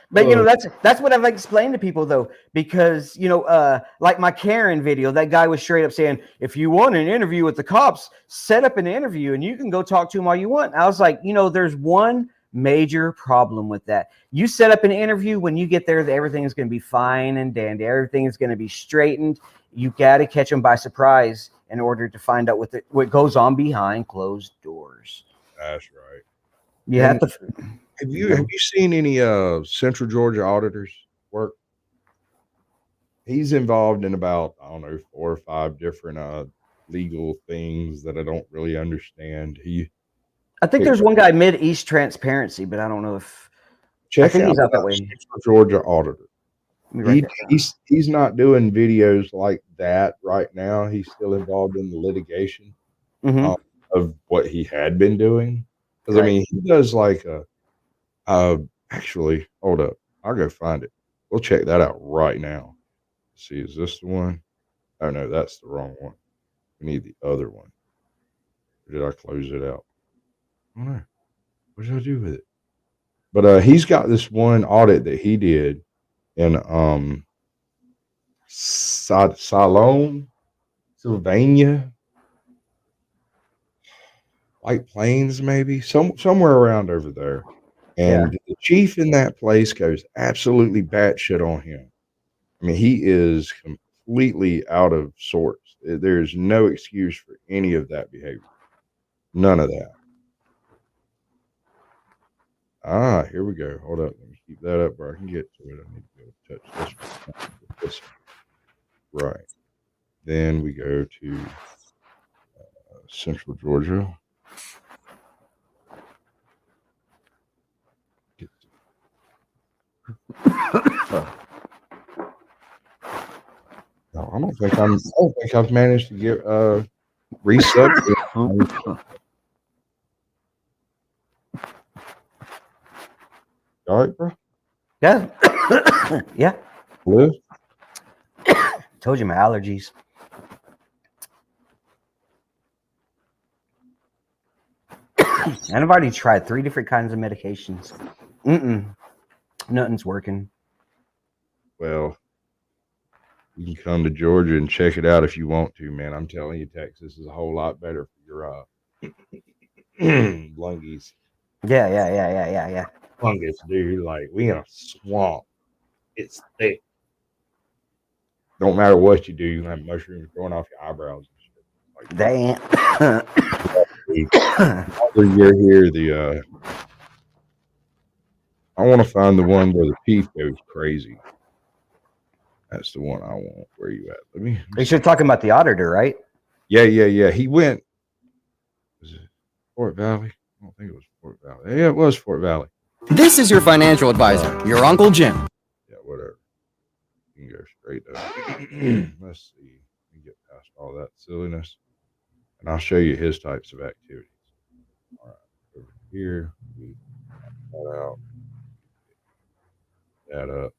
But you know, that's what I've explained to people though, because you know, like my Karen video, that guy was straight up saying, if you want an interview with the cops, set up an interview and you can go talk to them all you want. I was like, you know, there's one major problem with that. You set up an interview, when you get there, everything is going to be fine and dandy. Everything is going to be straightened. You got to catch them by surprise in order to find out what goes on behind closed doors. That's right. You have to. Have you seen any Central Georgia auditors work? He's involved in about, I don't know, 4 or 5 different legal things that I don't really understand. I think there's one guy, Mid-East Transparency, but I don't know if Check I think he's out out that way. Central Georgia auditor. He's not doing videos like that right now. He's still involved in the litigation of what he had been doing. Because I mean, he does like actually, hold up, I'll go find it. We'll check that out right now. Let's see, is this the one? Oh no, that's the wrong one. We need the other one. Or did I close it out? I don't know. What did I do with it? But he's got this one audit that he did in Salome, Sylvania, White Plains, maybe somewhere around over there. And the chief in that place goes absolutely batshit on him. I mean, he is completely out of sorts. There's no excuse for any of that behavior. None of that. Here we go. Hold up. Let me keep that up where I can get to it. I need to go touch this one. Right. Then we go to Central Georgia. No, I don't think I've managed to get reset. All right, bro. Yeah. Yeah. Live. Told you my allergies. And I've already tried 3 different kinds of medications. Nothing's working. Well, you can come to Georgia and check it out if you want to, man. I'm telling you, Texas is a whole lot better for your lungies. Yeah. Fungus, dude. Like, we in a swamp. It's thick. Don't matter what you do, you can have mushrooms growing off your eyebrows and shit. Like, damn. You're here, I want to find the one where the teeth goes crazy. That's the one I want. Where you at? Let me You're talking about the auditor, right? Yeah. He went. Was it Fort Valley? I don't think it was Fort Valley. Yeah, it was Fort Valley. This is your financial advisor, your Uncle Jim. Yeah, whatever. You can go straight up. Let's see. Let me get past all that silliness. And I'll show you his types of activities. All right. Over here. We cut that out. That up.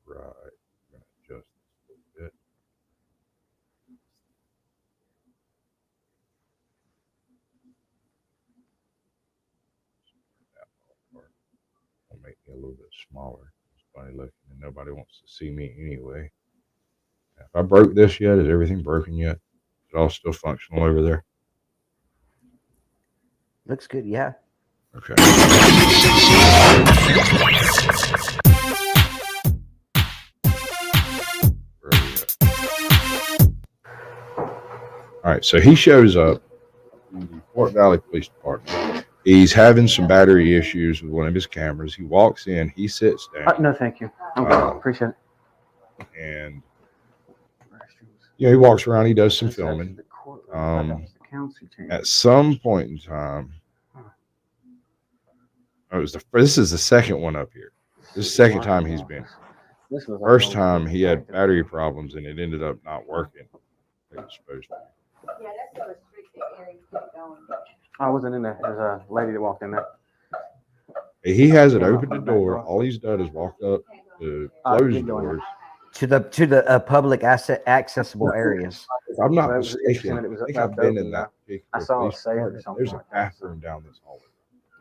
Right. I'm going to adjust this a little bit. That part will make me a little bit smaller. It's funny looking, and nobody wants to see me anyway. Now, if I broke this yet, is everything broken yet? Is it all still functional over there? Looks good, yeah. Okay. All right, so he shows up the Fort Valley Police Department. He's having some battery issues with one of his cameras. He walks in, he sits down. No, thank you. Okay, appreciate it. And he walks around. He does some filming. At some point in time, this is the second one up here. This is the second time he's been. First time he had battery problems and it ended up not working. It was supposed to. Yeah, that's a restricted area. I wasn't in there. There's a lady that walked in there. He hasn't opened the door. All he's done is walk up to close the doors to the public accessible areas. If I'm not mistaken, I think I've been in that. I saw a sailor or something. There's a bathroom down this hallway.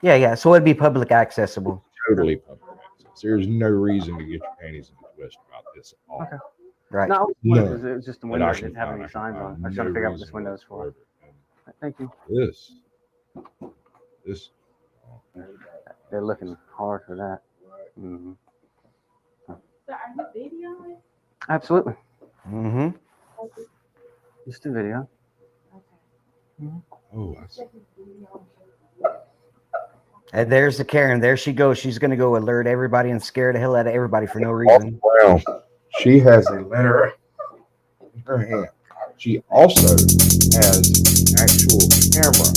Yeah. So it'd be public accessible. Totally public access. There's no reason to get your panties in a twist about this at all. Okay. Right. No, it was just the window that didn't have any signs on. I was trying to figure out what this window is for. Thank you. This. They're looking hard for that. Mm-hmm. So are you videoing? Absolutely. Mm-hmm. Just a video. Oh, I see. And there's the Karen. There she goes. She's going to go alert everybody and scare the hell out of everybody for no reason. Wow. She has a letter in her hand. She also has an actual camera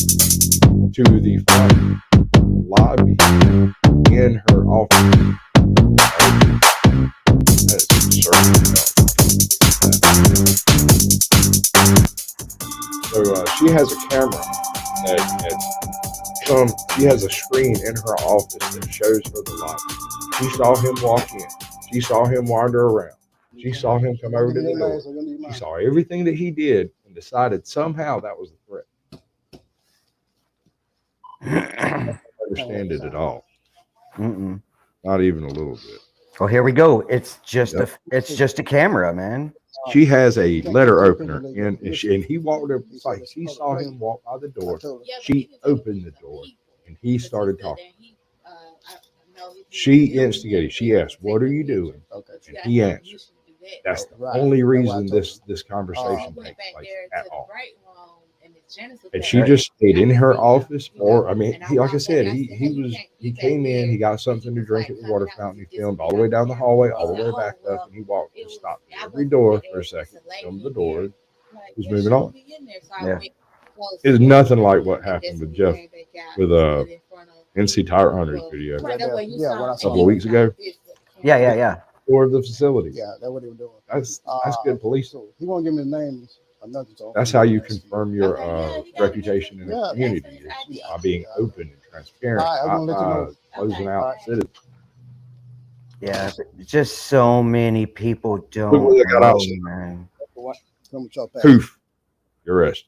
to the front lobby in her office. That's so she has a camera she has a screen in her office that shows her the lobby. She saw him walk in. She saw him wander around. She saw him come over to the door. She saw everything that he did and decided somehow that was the threat. I don't understand it at all. Mm-mm. Not even a little bit. Well, here we go. It's just a camera, man. She has a letter opener and he walked up. Like she saw him walk by the door. She opened the door and he started talking. She instigated. She asked, "What are you doing?" And he answered. That's the only reason this conversation takes place at all. And she just stayed in her office, or I mean, like I said, he came in, he got something to drink at the water fountain, he filmed all the way down the hallway, all the way back up, and he walked and stopped at every door for a second, filmed the door, was moving on. Yeah. It's nothing like what happened with Jeff with NC Tire Hunters video a couple of weeks ago. Yeah. Or the facility. Yeah, that's what they were doing. That's good policing. So he won't give me the names. That's how you confirm your reputation in the community, is by being open and transparent, closing out citizens. Yeah, just so many people don't know, man. Poof, you're arrested.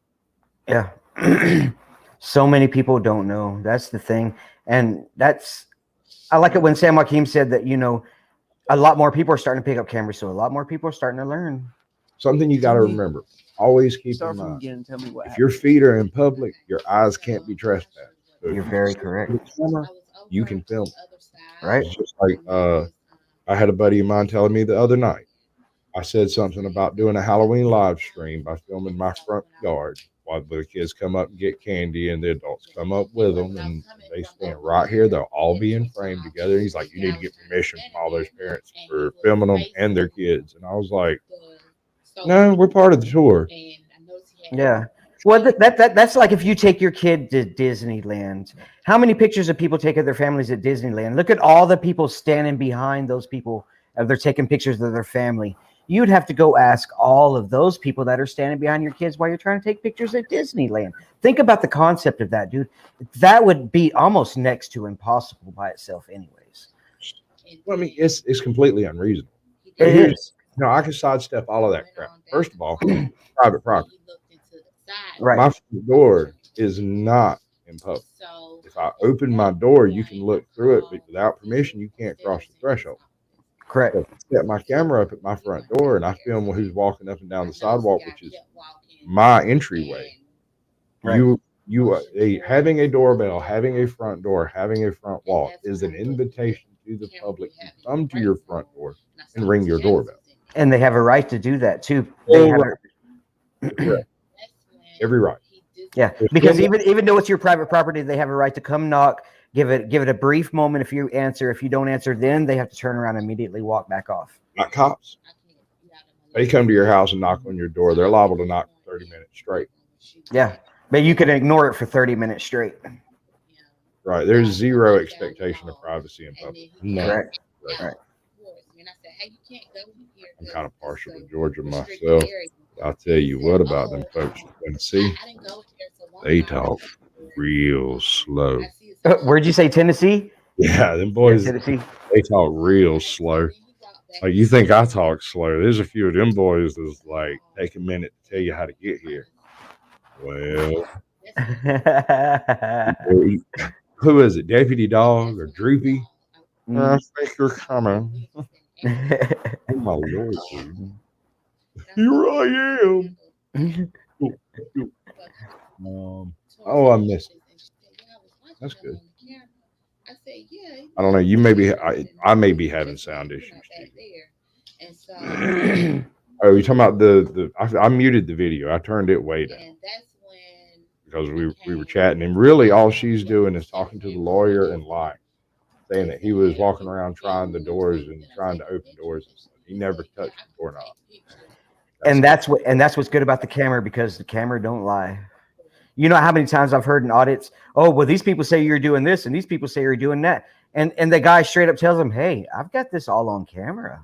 Yeah. So many people don't know. That's the thing. And I like it when Sam Joaquin said that, a lot more people are starting to pick up cameras, so a lot more people are starting to learn. Something you got to remember. Always keep in mind, if your feet are in public, your eyes can't be trespassed. So You're very correct. You can film it. Right. It's just like I had a buddy of mine telling me the other night. I said something about doing a Halloween live stream by filming my front yard while the kids come up and get candy and the adults come up with them and they stand right here. They'll all be in frame together. He's like, you need to get permission from all those parents for filming them and their kids. And I was like, no, we're part of the tour. Yeah. Well, that's like if you take your kid to Disneyland. How many pictures of people take of their families at Disneyland? Look at all the people standing behind those people. They're taking pictures of their family. You'd have to go ask all of those people that are standing behind your kids while you're trying to take pictures at Disneyland. Think about the concept of that, dude. That would be almost next to impossible by itself anyways. Well, I mean, it's completely unreasonable. It is. No, I can sidestep all of that crap. First of all, private property. Right. My front door is not in public. If I open my door, you can look through it, but without permission, you can't cross the threshold. Correct. So I set my camera up at my front door and I film who's walking up and down the sidewalk, which is my entryway. Right. Having a doorbell, having a front door, having a front wall is an invitation to the public to come to your front door and ring your doorbell. And they have a right to do that too. Every right. Yeah, because even though it's your private property, they have a right to come knock, give it a brief moment. If you answer, if you don't answer, then they have to turn around and immediately walk back off. Not cops. They come to your house and knock on your door. They're liable to knock for 30 minutes straight. Yeah, but you can ignore it for 30 minutes straight. Right. There's zero expectation of privacy in public. No. Right. Right. I'm kind of partial to Georgia myself. I'll tell you what about them folks in Tennessee. They talk real slow. Where'd you say Tennessee? Yeah, them boys, Tennessee. they talk real slow. Like, you think I talk slow. There's a few of them boys that's like, take a minute to tell you how to get here. Well, who is it? Deputy Dog or Droopy? I think you're coming. Oh, my Lord, dude. Here I am. Oh, I missed it. That's good. I don't know. You may be. I may be having sound issues too. Oh, you talking about the? I muted the video. I turned it way down because we were chatting, and really all she's doing is talking to the lawyer and lying, saying that he was walking around trying the doors and trying to open doors and stuff. He never touched the doorknob. And that's what's good about the camera, because the camera don't lie. You know how many times I've heard in audits, oh, well, these people say you're doing this and these people say you're doing that. And the guy straight up tells them, hey, I've got this all on camera.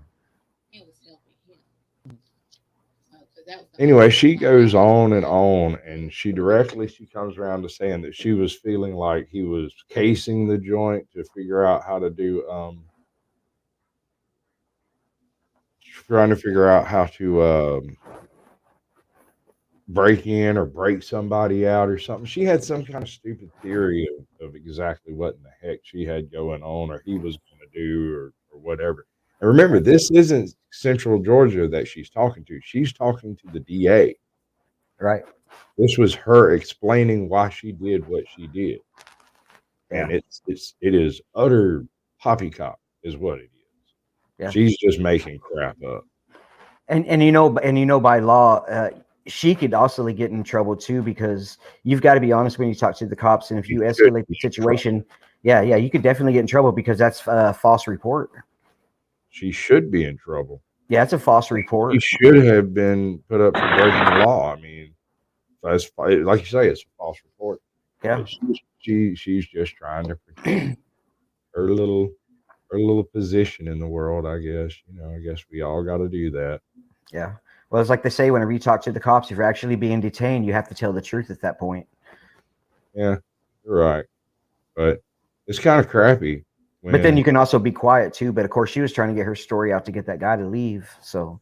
Anyway, she goes on, and she comes around to saying that she was feeling like he was casing the joint to figure out how to do, trying to figure out how to break in or break somebody out or something. She had some kind of stupid theory of exactly what in the heck she had going on or he was going to do or whatever. And remember, this isn't Central Georgia that she's talking to. She's talking to the DA. Right. This was her explaining why she did what she did. And it is utter poppycock is what it is. Yeah. She's just making crap up. And you know by law, she could also get in trouble too, because you've got to be honest when you talk to the cops, and if you escalate the situation, you could definitely get in trouble because that's a false report. She should be in trouble. Yeah, it's a false report. She should have been put up for breaking the law. I mean, like you say, it's a false report. Yeah, she's just trying to protect her little position in the world. I guess I guess we all got to do that. Yeah. Well, it's like they say, whenever you talk to the cops, if you're actually being detained, you have to tell the truth at that point. Yeah, you're right. But it's kind of crappy. But then you can also be quiet too. But of course, she was trying to get her story out to get that guy to leave. So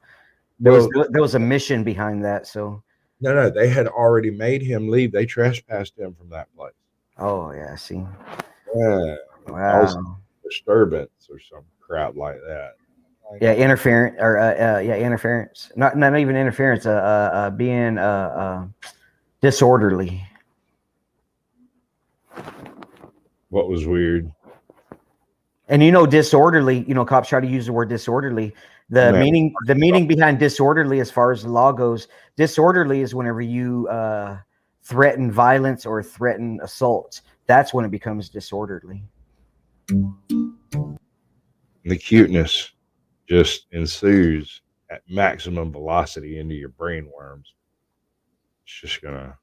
there was a mission behind that. So no, they had already made him leave. They trespassed him from that place. Oh yeah, I see. Yeah, wow. Disturbance or some crap like that. Yeah, interference or interference. Not even interference. Being disorderly. What was weird? And disorderly. Cops try to use the word disorderly. The meaning behind disorderly, as far as the law goes, disorderly is whenever you threaten violence or threaten assault. That's when it becomes disorderly. The cuteness just ensues at maximum velocity into your brain worms. It's just gonna.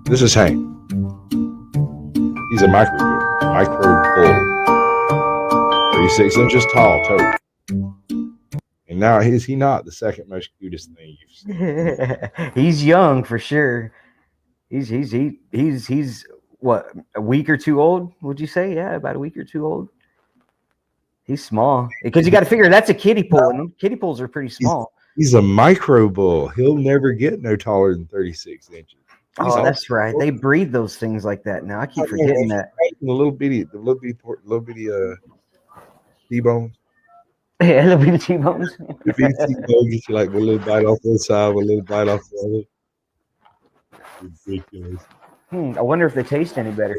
This is Hank. He's a micro bull, 36 inches tall, total. And now is he not the second most cutest thing you've seen? He's young for sure. He's what, a week or two old? Would you say? Yeah, about a week or two old. He's small because you got to figure that's a kiddie pool, and kiddie pools are pretty small. He's a micro bull. He'll never get no taller than 36 inches. That's right. They breed those things like that now. I keep forgetting that. The little bitty T-bones. Yeah, little bitty T-bones. The bitty T-bones get you like one little bite off one side, one little bite off the other. Ridiculous. I wonder if they taste any better.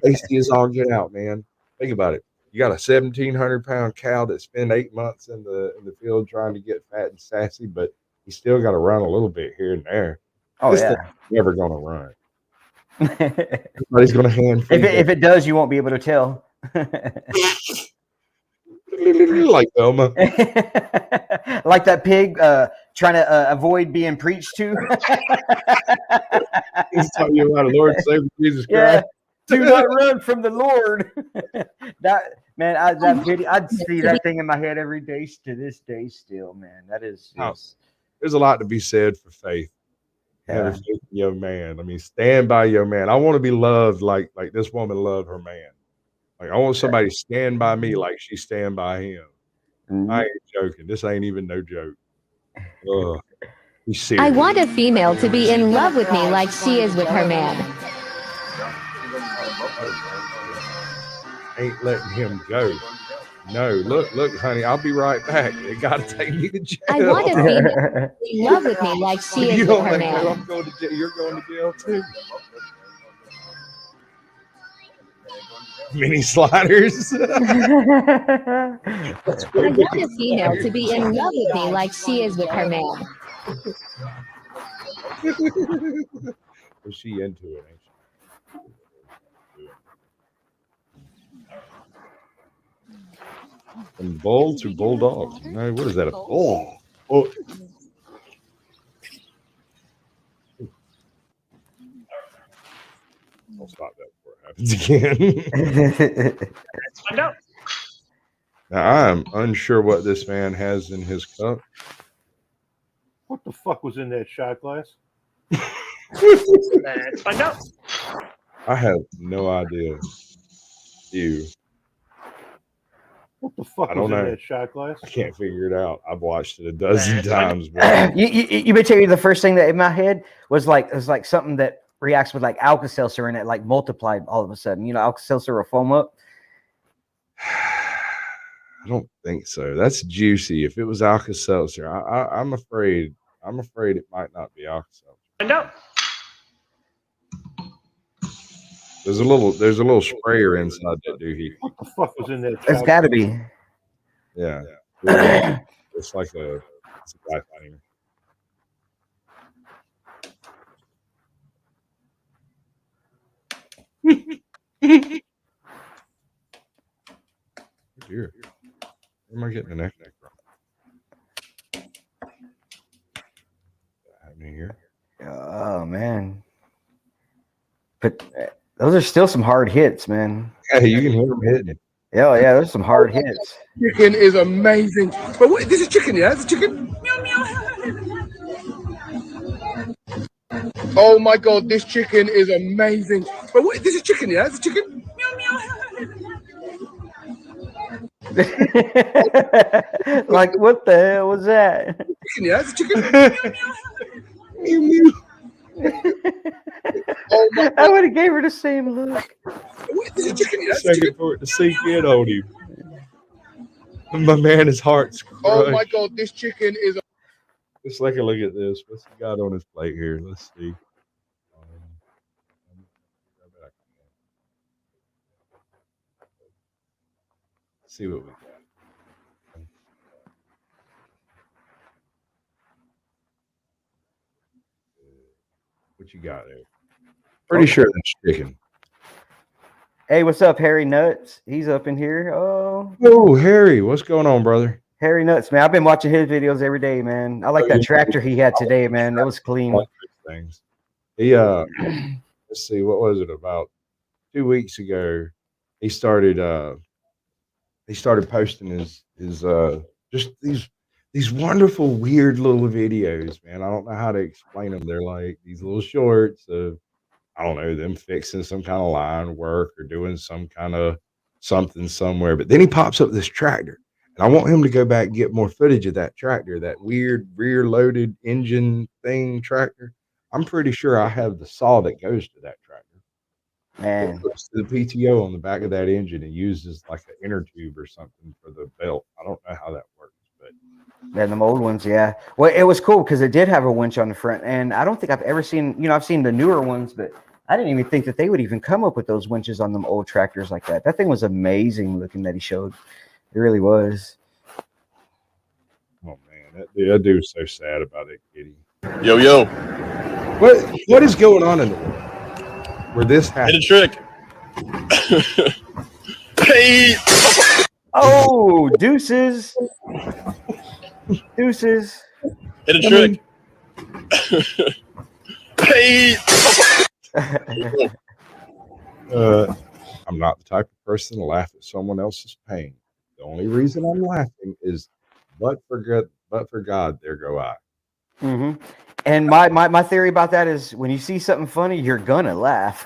Tasty as all get out, man. Think about it. You got a 1,700-pound cow that spent 8 months in the field trying to get fat and sassy, but you still got to run a little bit here and there. Oh this yeah. thing's never gonna run. Everybody's gonna hand feed If it does, you won't be able to tell. like Velma. Like that pig trying to avoid being preached to. He's talking you about Lord and Savior Jesus Yeah. Christ. Do not run from the Lord. That man, that video, I'd see that thing in my head every day to this day still, man. That is just There's a lot to be said for faith. Having Yeah. faith in your man. I mean, stand by your man. I want to be loved like this woman loved her man. Like I want somebody to stand by me like she stand by him. I ain't joking. This ain't even no joke. Ugh. He's serious. I want a female to be in love with me like she is with her man. Ain't letting him go. No, look, honey, I'll be right back. They gotta take me to jail. I want a female to be in love with me like she is with her man. I'm going to jail. You're going to jail too. Mini sliders. I want a female to be in love with me like she is with her man. Was she into it? Ain't she? From bull to bulldog. No, what is that? A bull? Oh. I'll stop that before it happens again. Let's find out. Now, I'm unsure what this man has in his cup. What the fuck was in that shot glass? Let's find out. I have no idea. You. What the fuck I don't was in know. that shot glass? I can't figure it out. I've watched it a dozen times. But you would tell you the first thing that in my head was like something that reacts with like Alka-Seltzer and it like multiplied all of a sudden. You know, Alka-Seltzer will foam up. I don't think so. That's juicy. If it was Alka-Seltzer, I'm afraid it might not be Alka-Seltzer. Find out. There's a little sprayer inside that doohickey. What the fuck was in that? It's got to be. Yeah. It's like a dry cleaner. Dear. Where am I getting the neck from? What's happening here? Oh man. But those are still some hard hits, man. Yeah, you can hear them hitting. Yeah, there's some hard hits. Chicken is amazing. But wait, this is chicken, yeah? It's a chicken. Meow, meow. Oh my god, this chicken is amazing. But wait, this is chicken, yeah? It's a chicken. Meow, meow. Like, what the hell was that? Chicken, yeah? It's a chicken. Meow, meow. Oh my I would have gave her the same look. Wait, this is chicken, yeah? It's a Second chicken. for it to sink in on him. My man, his heart's crushed. Oh my god, this chicken is. Let's take a look at this. What's he got on his plate here? Let's see. Let's see what we got. What you got there? Pretty sure that's chicken. Hey, what's up, Harry Nuts? He's up in here. Oh, Harry, what's going on, brother? Harry Nuts, man. I've been watching his videos every day, man. I like that tractor he had today, man. That was clean. Things. He let's see, what was it? About 2 weeks ago, he started posting his just these wonderful weird little videos, man. I don't know how to explain them. They're like these little shorts of, I don't know, them fixing some kind of line work or doing some kind of something somewhere. But then he pops up this tractor. And I want him to go back and get more footage of that tractor, that weird rear-loaded engine thing tractor. I'm pretty sure I have the saw that goes to that tractor. Man. It goes to the PTO on the back of that engine and uses like an inner tube or something for the belt. I don't know how that works, but Yeah, them old ones, yeah. Well, it was cool because it did have a winch on the front, and I don't think I've ever seen, I've seen the newer ones, but I didn't even think that they would even come up with those winches on them old tractors like that. That thing was amazing looking that he showed. It really was. Oh man, that dude's so sad about it, kitty. Yo. What is going on in the world where this happens? Hit a trick. Hey. Oh, deuces. Deuces. Hit a trick. Hey. I'm not the type of person to laugh at someone else's pain. The only reason I'm laughing is, but for God, there go I. Mm-hmm. And my theory about that is when you see something funny, you're gonna laugh.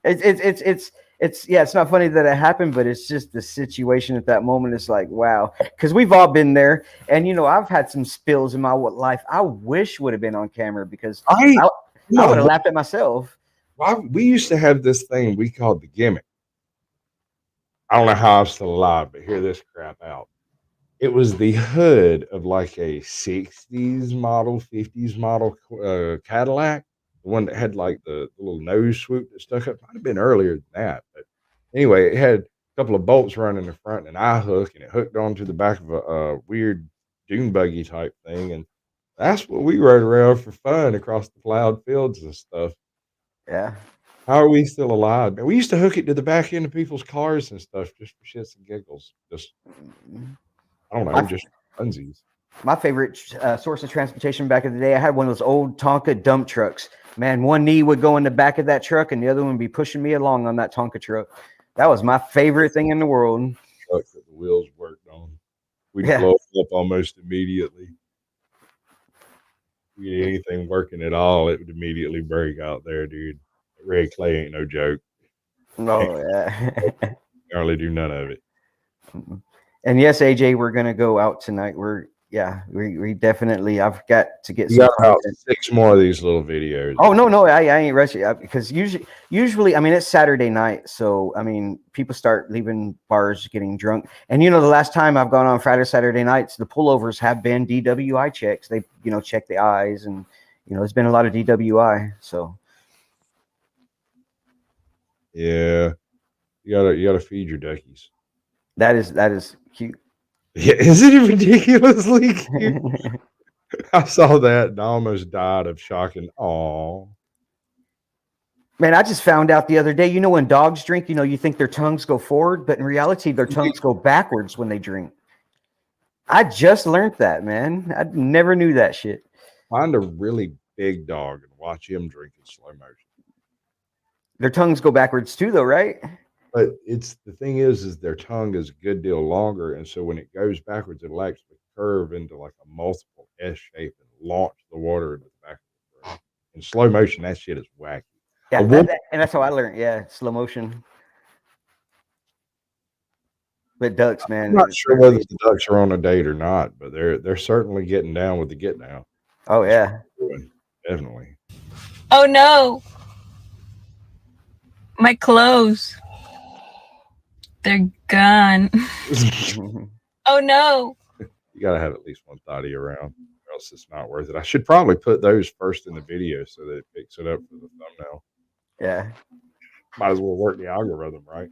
It's not funny that it happened, but it's just the situation at that moment. It's like, wow, because we've all been there. And I've had some spills in my life I wish would have been on camera because I would have laughed at myself. We used to have this thing we called the gimmick. I don't know how I'm still alive, but hear this crap out. It was the hood of like a 60s model, 50s model Cadillac, the one that had like the little nose swoop that stuck up. Might have been earlier than that, but anyway, it had a couple of bolts running in the front and an eye hook, and it hooked onto the back of a weird dune buggy type thing, and that's what we rode around for fun across the plowed fields and stuff. Yeah. How are we still alive? Man, we used to hook it to the back end of people's cars and stuff just for shits and giggles. Just I don't know, just funsies. My favorite source of transportation back in the day, I had one of those old Tonka dump trucks. Man, one knee would go in the back of that truck and the other one would be pushing me along on that Tonka truck. That was my favorite thing in the world. Truck that the wheels worked on. We'd blow it up almost immediately. If we get anything working at all, it would immediately break out there, dude. Red clay ain't no joke. Oh, yeah. Hardly do none of it. And yes, AJ, we're gonna go out tonight. We definitely. I've got to get. You got about 6 more of these little videos. Oh no, I ain't rushing because usually, I mean, it's Saturday night, so I mean, people start leaving bars, getting drunk, and the last time I've gone on Friday, Saturday nights, the pullovers have been DWI checks. They check the eyes, and there's been a lot of DWI. So yeah, you gotta feed your duckies. That is cute. Yeah, isn't it ridiculously cute? I saw that and I almost died of shock and awe. Man, I just found out the other day, when dogs drink, you think their tongues go forward, but in reality, their tongues go backwards when they drink. I just learned that, man. I never knew that shit. Find a really big dog and watch him drink in slow motion. Their tongues go backwards too, though, right? But the thing is their tongue is a good deal longer, and so when it goes backwards, it'll actually curve into like a multiple S shape and launch the water into the back of the throat. In slow motion, that shit is wacky. Yeah, and that's how I learned. Yeah, slow motion. But ducks, man. I'm not sure whether the ducks are on a date or not, but they're certainly getting down with the get down. Oh yeah, definitely. Oh no, my clothes. They're gone. Oh no. You gotta have at least one thotty around, or else it's not worth it. I should probably put those first in the video so that it picks it up for the thumbnail. Yeah. Might as well work the algorithm, right?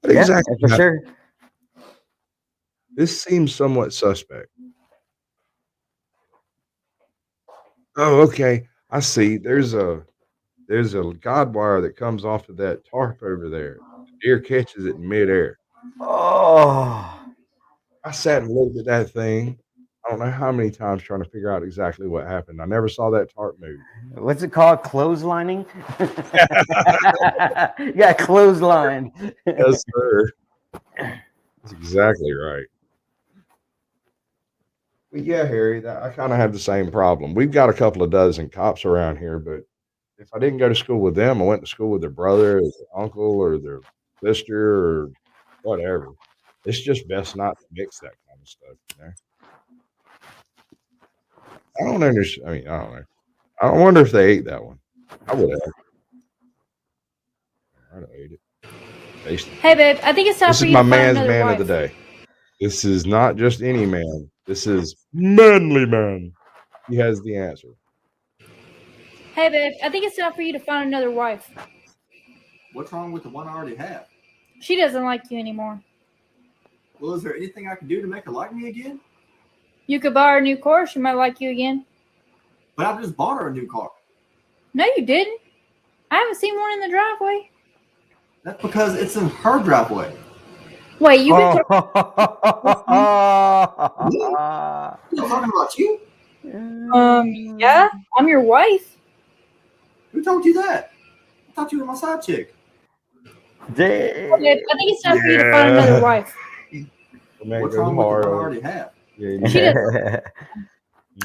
But yeah, exactly for sure. This seems somewhat suspect. Oh, okay. I see. There's a guide wire that comes off of that tarp over there. The deer catches it in midair. Oh. I sat and looked at that thing. I don't know how many times trying to figure out exactly what happened. I never saw that tarp move. What's it called? Clotheslining? Yeah, clothesline. Yes, sir. That's exactly right. But yeah, Harry, I kind of have the same problem. We've got a couple of dozen cops around here, but if I didn't go to school with them, I went to school with their brother or their uncle or their sister or whatever. It's just best not to mix that kind of stuff, I don't understand. I mean, I don't know. I wonder if they ate that one. I would have. I'd have ate it. Tasty. Hey, babe, I think it's time This for is you my to find man's another man wife. of the day. This is not just any man. This is manly man. He has the answer. Hey, babe, I think it's time for you to find another wife. What's wrong with the one I already have? She doesn't like you anymore. Well, is there anything I can do to make her like me again? You could buy her a new car. She might like you again. But I just bought her a new car. No, you didn't. I haven't seen one in the driveway. That's because it's in her driveway. Wait, you've been I'm talking about you. Yeah, I'm your wife. Who told you that? I thought you were my side chick. Okay, I think it's time for you to find another wife. What's wrong with the one I already have? She doesn't.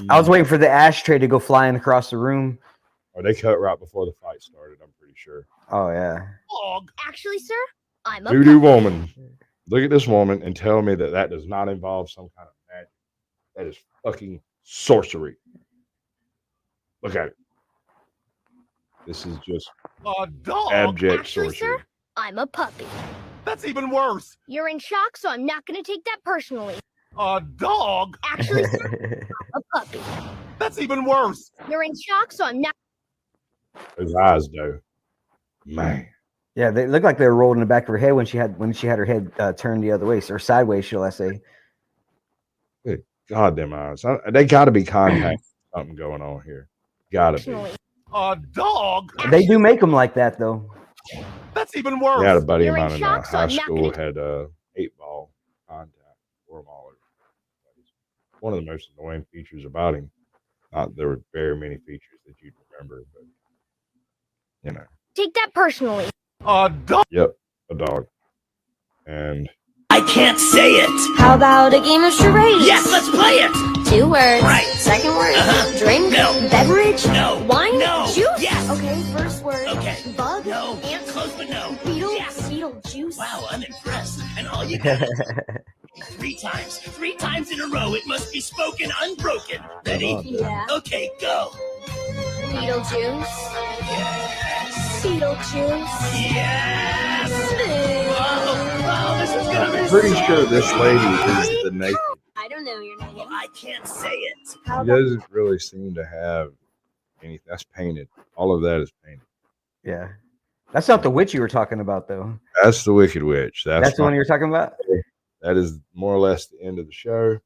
I was waiting for the ashtray to go flying across the room. Oh, they cut right before the fight started, I'm pretty sure. Oh, yeah. Actually, sir, I'm a Voodoo woman. Look at this woman and tell me that that does not involve some kind of magic. That is fucking sorcery. Look at it. This is just A dog. abject Actually, sorcery. sir, I'm a puppy. That's even worse. You're in shock, so I'm not going to take that personally. A dog. Actually, sir, I'm a puppy. That's even worse. You're in shock, so I'm not. Those eyes, though. Man. Yeah, they look like they were rolled in the back of her head when she had her head turned the other way, or sideways, shall I say? Good God, them eyes. They got to be contacting something going on here. Got to be. A dog. They do make them like that, though. That's even worse. I had a buddy of You're in mine in shock, so high I'm not school gonna- had 8-ball contact for him all over. One of the most annoying features about him. Not there were very many features that you'd remember, but you know. Take that personally. A dog. Yep, a dog. And I can't say it. How about a game of charades? Yes, let's play it. 2 words. Right. Second word. Drink. No. Beverage. No. Wine. No. Juice. Yes. Okay, first word. Okay. Bug. No. Ant. Close but no. Beetle. Yes. Beetle juice. Wow, I'm impressed. And all you got is 3 times. 3 times in a row. It must be spoken unbroken. Ready? Yeah. Okay, go. Beetlejuice. Yes. Beetlejuice. Yes. Wow, this is gonna be I'm pretty so sure this fun. lady is the naked. I don't know your name. Well, I can't say it. She doesn't really seem to have anything. That's painted. All of that is painted. Yeah. That's not the witch you were talking about, though. That's the Wicked Witch. That's the one you were talking about? That is more or less the end of the show.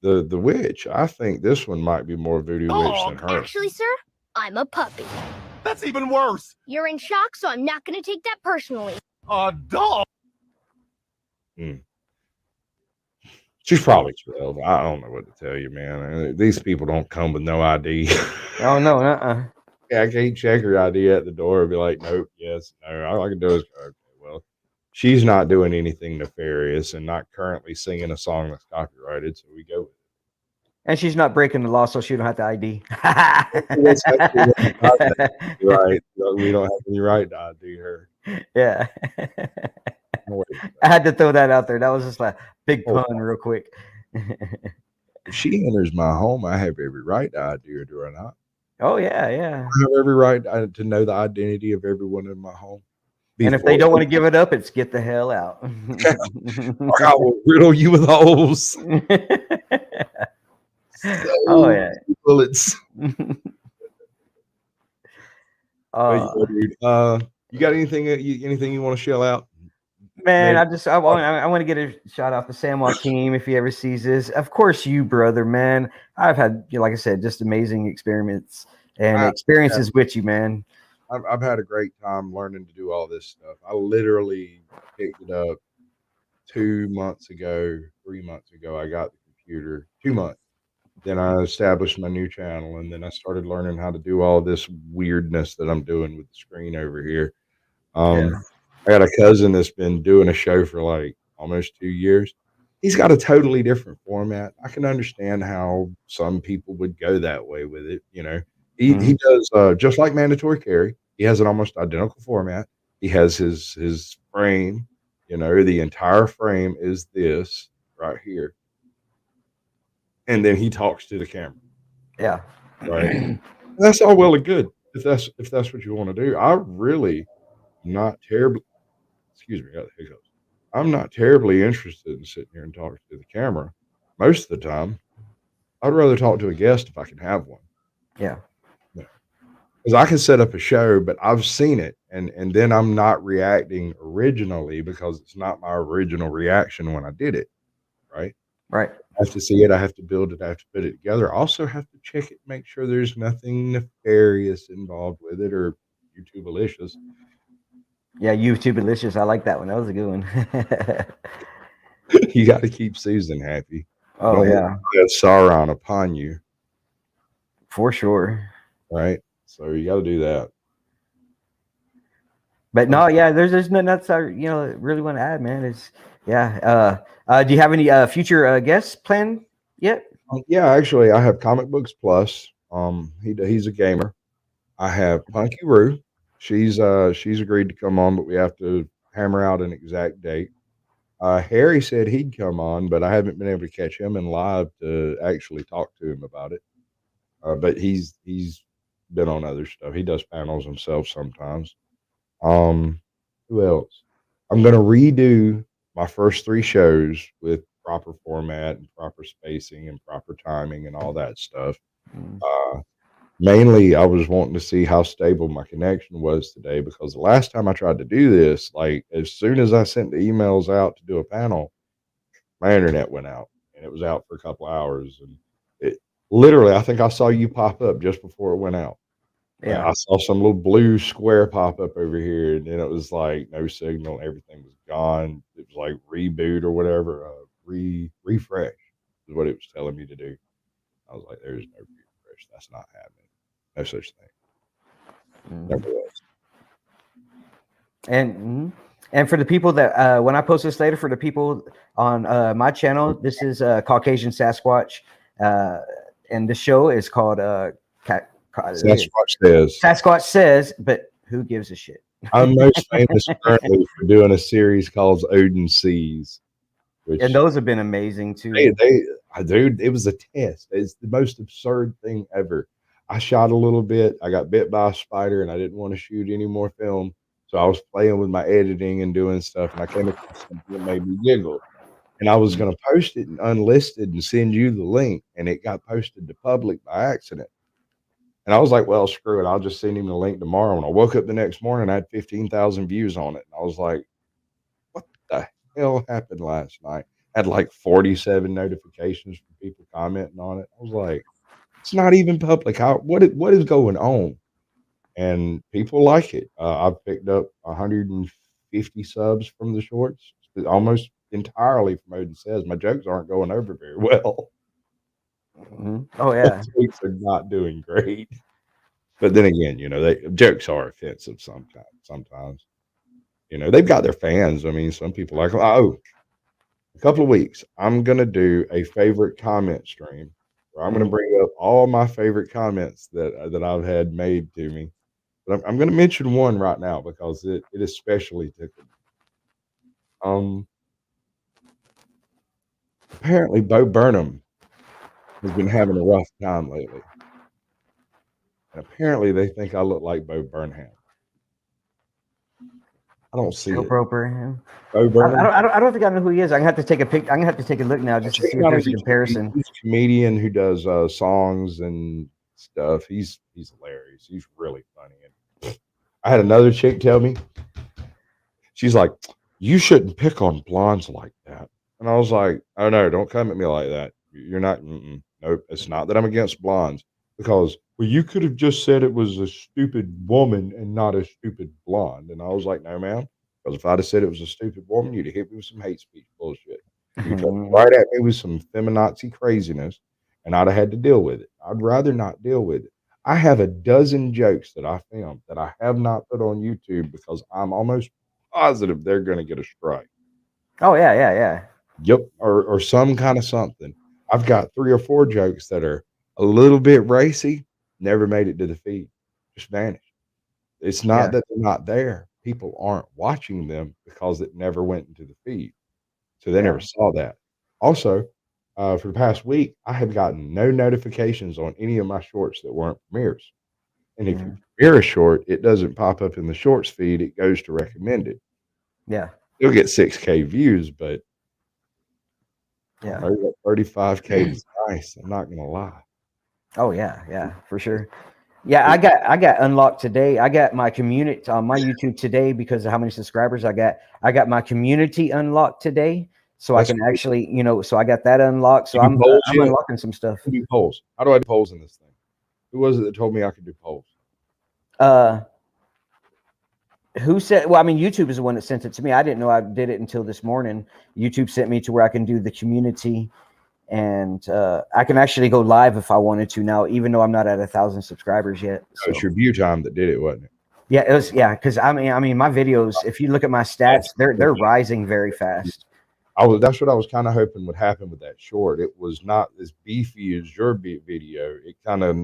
The witch, I think this one might be more voodoo witch than her. Actually, sir, I'm a puppy. That's even worse. You're in shock, so I'm not going to take that personally. A dog. She's probably 12. I don't know what to tell you, man. These people don't come with no ID. Oh, no, Yeah, I can't check her ID at the door and be like, nope, yes, no. All I can do is, okay, well, she's not doing anything nefarious and not currently singing a song that's copyrighted, so we go with it. And she's not breaking the law, so she don't have to ID. That's actually right. We don't have any right to ID her. Yeah. No, I had to throw that out there. That was just like big pun real quick. if she enters my home, I have every right to ID her, do I not? Oh, yeah, yeah. I have every right to know the identity of everyone in my home. And if they don't want to give it up, it's get the hell out. Or I will riddle you with holes. Oh, yeah. Bullets. You got anything you want to shell out? Man, I want to get a shout out to Sam Joaquin if he ever sees this. Of course, you, brother, man. I've had, like I said, just amazing experiments and experiences with you, man. I've had a great time learning to do all this stuff. I literally picked it up 3 months ago. I got the computer 2 months. Then I established my new channel, and then I started learning how to do all this weirdness that I'm doing with the screen over here. I got a cousin that's been doing a show for like almost 2 years. He's got a totally different format. I can understand how some people would go that way with it. You know, he does just like Mandatory Carry. He has an almost identical format. He has his frame. You know, the entire frame is this right here. And then he talks to the camera. Yeah. Right. That's all well and good if that's what you want to do. I really not terribly. Excuse me, I got the hiccups. I'm not terribly interested in sitting here and talking to the camera. Most of the time, I'd rather talk to a guest if I can have one. Yeah. Because I can set up a show, but I've seen it, and then I'm not reacting originally because it's not my original reaction when I did it. Right. Right. I have to see it. I have to build it. I have to put it together. I also have to check it, make sure there's nothing nefarious involved with it or YouTube-alicious. Yeah, YouTube delicious. I like that one. That was a good one. You got to keep Susan happy. You Oh don't want yeah, that Sauron upon you, for sure. right? So you got to do that. But no, yeah, there's nothing else I really want to add, man. It's yeah. Do you have any future guests planned yet? Yeah, actually, I have Comic Books Plus. He's a gamer. I have Punky Roo. She's agreed to come on, but we have to hammer out an exact date. Harry said he'd come on, but I haven't been able to catch him in live to actually talk to him about it. But he's been on other stuff. He does panels himself sometimes. Who else? I'm gonna redo my first 3 shows with proper format and proper spacing and proper timing and all that stuff. Mainly, I was wanting to see how stable my connection was today because the last time I tried to do this, like as soon as I sent the emails out to do a panel, my internet went out and it was out for a couple hours. And it literally, I think I saw you pop up just before it went out. Yeah. I saw some little blue square pop up over here, and then it was like no signal, everything was gone. It was like reboot or whatever, refresh is what it was telling me to do. I was like, "There's no refresh. That's not happening. No such thing." Never was. And for the people that when I post this later, for the people on my channel, this is Caucasian Sasquatch, and the show is called Sasquatch Says. Sasquatch Says, but who gives a shit? I'm most famous currently for doing a series called Odin Seas. And those have been amazing too. Dude, it was a test. It's the most absurd thing ever. I shot a little bit. I got bit by a spider, and I didn't want to shoot any more film. So I was playing with my editing and doing stuff, and I came across something that made me giggle. And I was going to post it and unlisted and send you the link, and it got posted to public by accident. And I was like, well, screw it. I'll just send him the link tomorrow. And I woke up the next morning, I had 15,000 views on it. And I was like, what the hell happened last night? I had like 47 notifications from people commenting on it. I was like, it's not even public. What is going on? And people like it. I've picked up 150 subs from the shorts, almost entirely from Odin Says. My jokes aren't going over very well. Oh yeah, jokes are not doing great. But then again, jokes are offensive sometimes. They've got their fans. I mean, some people like, oh, a couple of weeks, I'm gonna do a favorite comment stream where I'm gonna bring up all my favorite comments that I've had made to me. But I'm gonna mention one right now because it especially tickled me. Apparently Bo Burnham has been having a rough time lately. And apparently they think I look like Bo Burnham. I don't see it. Bo Burnham. Bo Burnham. I don't think I know who he is. I'm gonna have to take a pic. I'm gonna have to take a look now just to see if there's a comparison. He's a comedian who does songs and stuff. He's hilarious. He's really funny. And I had another chick tell me, she's like, you shouldn't pick on blondes like that. And I was like, oh no, don't come at me like that. You're not. Nope. It's not that I'm against blondes because you could have just said it was a stupid woman and not a stupid blonde. And I was like, no, ma'am. Because if I'd have said it was a stupid woman, you'd have hit me with some hate speech bullshit. You'd come right at me with some feminazi craziness, and I'd have had to deal with it. I'd rather not deal with it. I have a dozen jokes that I filmed that I have not put on YouTube because I'm almost positive they're going to get a strike. Oh, yeah. Yep. Or some kind of something. I've got 3 or 4 jokes that are a little bit racy, never made it to the feed, just vanished. It's not that they're not there. People aren't watching them because it never went into the feed. So they never saw that. Also, for the past week, I have gotten no notifications on any of my shorts that weren't premieres. And if you premiere a short, it doesn't pop up in the shorts feed. It goes to recommended. Yeah. You'll get 6K views, but yeah, 35K is nice. I'm not going to lie. Oh, yeah, for sure. Yeah, I got unlocked today. I got my community on my YouTube today because of how many subscribers I got. I got my community unlocked today. so I can actually, you know, so I got that unlocked. So You do polls I'm yet? unlocking some stuff. I can do polls. How do I do polls in this thing? Who was it that told me I could do polls? Who said? Well, I mean, YouTube is the one that sent it to me. I didn't know I did it until this morning. YouTube sent me to where I can do the community, and I can actually go live if I wanted to now, even though I'm not at 1,000 subscribers yet. So it's your view time that did it, wasn't it? Yeah, it was. Yeah, because I mean, my videos. If you look at my stats, they're rising very fast. That's what I was kind of hoping would happen with that short. It was not as beefy as your video. It kind of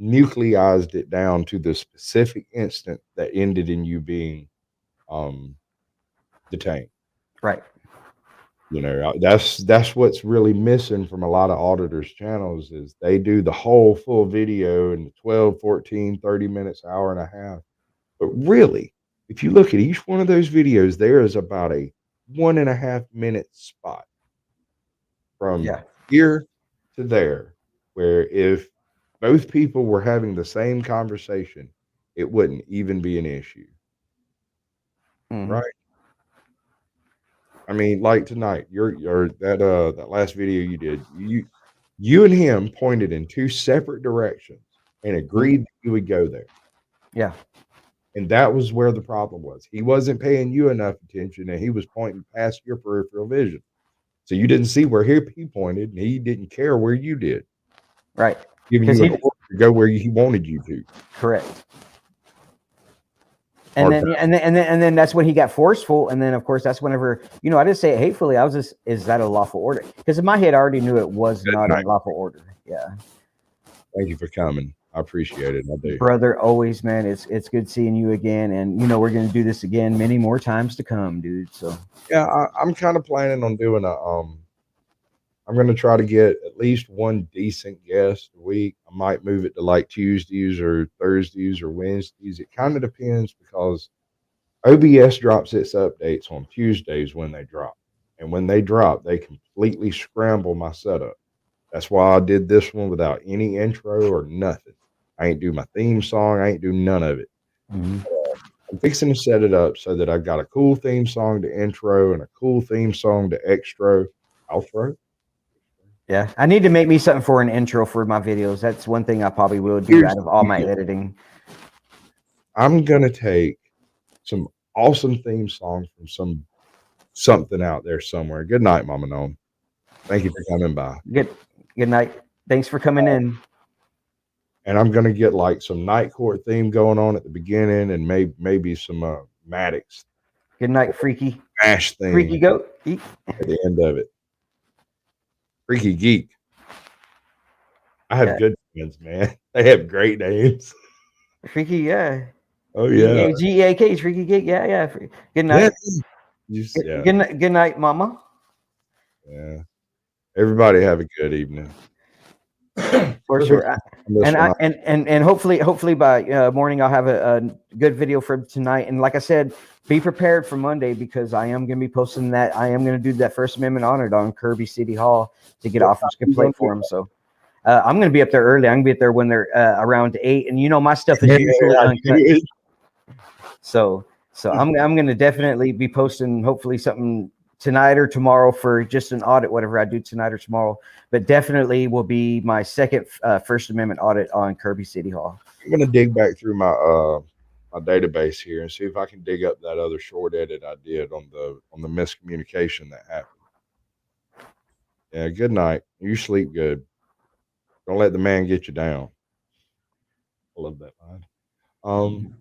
nucleized it down to the specific instant that ended in you being detained. Right. You know, that's what's really missing from a lot of auditors' channels is they do the whole full video in 12, 14, 30 minutes, hour and a half. But really, if you look at each one of those videos, there is about a 1.5 minute spot from here to there, where if both people were having the same conversation, it wouldn't even be an issue. Right? I mean, like tonight, your that last video you did, you and him pointed in two separate directions and agreed that you would go there. Yeah. And that was where the problem was. He wasn't paying you enough attention and he was pointing past your peripheral vision. So you didn't see where he pointed and he didn't care where you did. Right. Giving you an order to go where he wanted you to. Correct. And then that's when he got forceful. And then of course that's whenever, you know, I didn't say it hatefully. I was just, is that a lawful order? Because in my head I already knew it was not a lawful order. Yeah. Thank you for coming. I appreciate it. I do. Brother, always, man. It's good seeing you again. And you know, we're gonna do this again many more times to come, dude. So yeah, I'm kind of planning on doing I'm gonna try to get at least one decent guest a week. I might move it to like Tuesdays or Thursdays or Wednesdays. It kind of depends because OBS drops its updates on Tuesdays when they drop. And when they drop, they completely scramble my setup. That's why I did this one without any intro or nothing. I ain't do my theme song. I ain't do none of it. I'm fixing to set it up so that I've got a cool theme song to intro and a cool theme song to outro. yeah, I need to make me something for an intro for my videos. That's one thing I probably will do out of all my editing. I'm gonna take some awesome theme songs from something out there somewhere. Good night, Mama Gnome. Thank you for coming by. Good night. Thanks for coming in. And I'm gonna get like some Night Court theme going on at the beginning, and maybe some Maddox. Good night, Freaky. Ash thing. Freaky Goat. At the end of it. Freaky Geek. I have good friends, man. They have great names. Freaky, yeah. Oh yeah. GEAK, Freaky Geek. Yeah. Good night. Yeah. Good night, Mama. Yeah. Everybody have a good evening. For sure. And hopefully by morning I'll have a good video for tonight. And like I said, be prepared for Monday because I am going to be posting that. I am going to do that First Amendment honored on Kirby City Hall to get offers complete for them. So I'm going to be up there early. I'm going to be up there when they're around 8. And you know my stuff is usually uncut. So I'm going to definitely be posting hopefully something tonight or tomorrow for just an audit, whatever I do tonight or tomorrow, but definitely will be my second First Amendment audit on Kirby City Hall. I'm going to dig back through my my database here and see if I can dig up that other short edit I did on the miscommunication that happened. Yeah, good night. You sleep good. Don't let the man get you down. I love that line.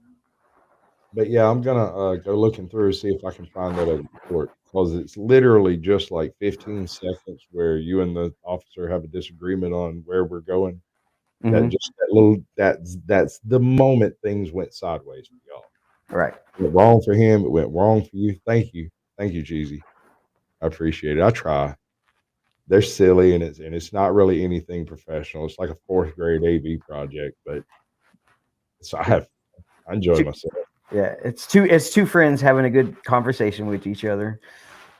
But yeah, I'm gonna go looking through see if I can find that other report because it's literally just like 15 seconds where you and the officer have a disagreement on where we're going. That's the moment things went sideways for y'all. Right. It went wrong for him. It went wrong for you. Thank you, Cheesy. I appreciate it. I try. They're silly and it's not really anything professional. It's like a 4th grade AV project, but I enjoy myself. Yeah, it's two friends having a good conversation with each other.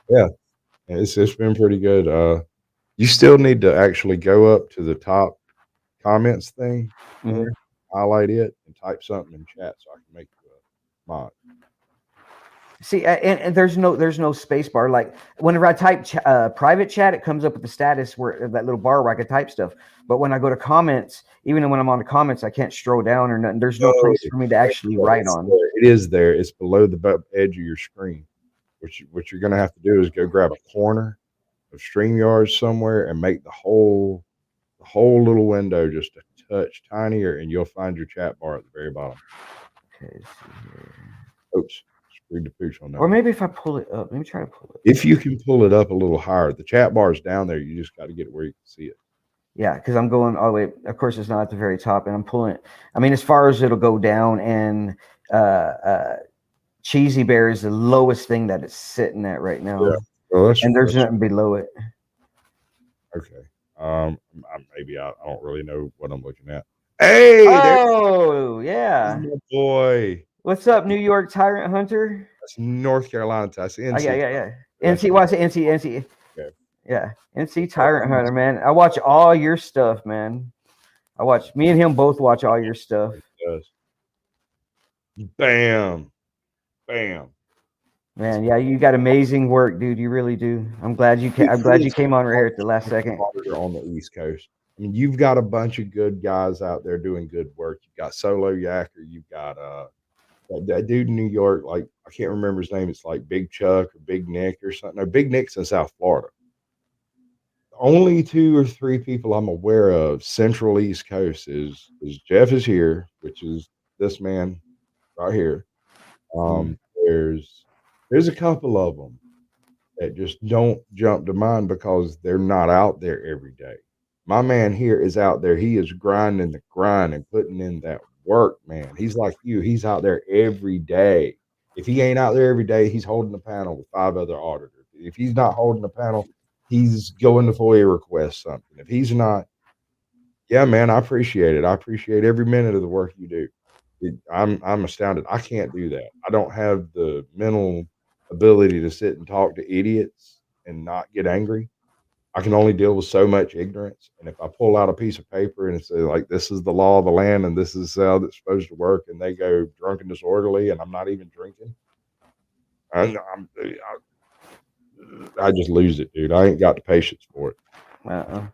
Yeah, it's been pretty good. You still need to actually go up to the top comments thing, highlight it, and type something in chat so I can make you a mod. See, and there's no space bar. Like whenever I type private chat, it comes up with the status where that little bar where I can type stuff. But when I go to comments, even when I'm on the comments, I can't scroll down or nothing. There's no place for me to actually write on. It is there. It's below the edge of your screen. What you're gonna have to do is go grab a corner of StreamYard somewhere and make the whole little window just a touch tinier, and you'll find your chat bar at the very bottom. Okay, let's see here. Oops, screwed the pooch on that. Or maybe if I pull it up, let me try to pull it. If you can pull it up a little higher, the chat bar is down there. You just got to get it where you can see it. Yeah, because I'm going all the way. Of course, it's not at the very top, and I'm pulling it. I mean, as far as it'll go down, and Cheesy Bear is the lowest thing that it's sitting at right now. Yeah. Well, and there's nothing below it. Okay. Maybe I don't really know what I'm looking at. Hey, oh yeah, my boy. What's up, New York Tyrant Hunter? That's North Carolina. That's NC. Yeah. NC. Why say NC? Okay. Yeah, NC Tyrant Hunter, man. I watch all your stuff, man. Me and him both watch all your stuff. Bam. Man, yeah, you got amazing work, dude. You really do. I'm glad you came. I'm glad you came on right here at the last second. On the East Coast. I mean, you've got a bunch of good guys out there doing good work. You've got Solo Yacker. You've got that dude in New York. Like, I can't remember his name. It's like Big Chuck or Big Nick or something. No, Big Nick's in South Florida. Only 2 or 3 people I'm aware of Central East Coast is Jeff is here, which is this man right here. There's a couple of them that just don't jump to mind because they're not out there every day. My man here is out there. He is grinding the grind and putting in that work, man. He's like you. He's out there every day. If he ain't out there every day, he's holding a panel with 5 other auditors. If he's not holding a panel, he's going to FOIA request something. If he's not, yeah, man, I appreciate it. I appreciate every minute of the work you do. I'm astounded. I can't do that. I don't have the mental ability to sit and talk to idiots and not get angry. I can only deal with so much ignorance. And if I pull out a piece of paper and say, like, this is the law of the land and this is how it's supposed to work, and they go drunk and disorderly and I'm not even drinking, I just lose it, dude. I ain't got the patience for it. But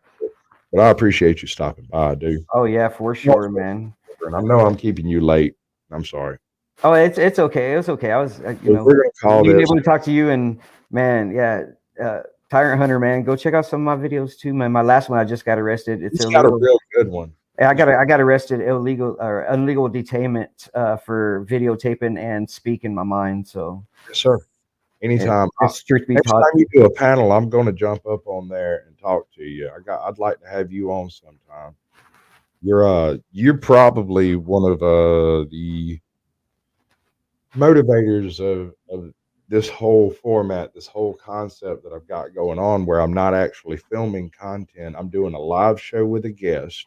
I appreciate you stopping by, dude. Oh yeah, for sure, man. And I know I'm keeping you late. I'm sorry. Oh, it's okay. It was okay. I was, We're gonna call being this. able to talk to you, and man, yeah, Tyrant Hunter, man, go check out some of my videos too, man. My last one, I just got arrested. It's He's got a illegal. real good one. Yeah, I got arrested illegal detainment for videotaping and speaking my mind. So Yes, sir. Anytime. It's truth be Next taught. time you do a panel, I'm going to jump up on there and talk to you. I'd like to have you on sometime. You're probably one of the motivators of this whole format, this whole concept that I've got going on, where I'm not actually filming content. I'm doing a live show with a guest,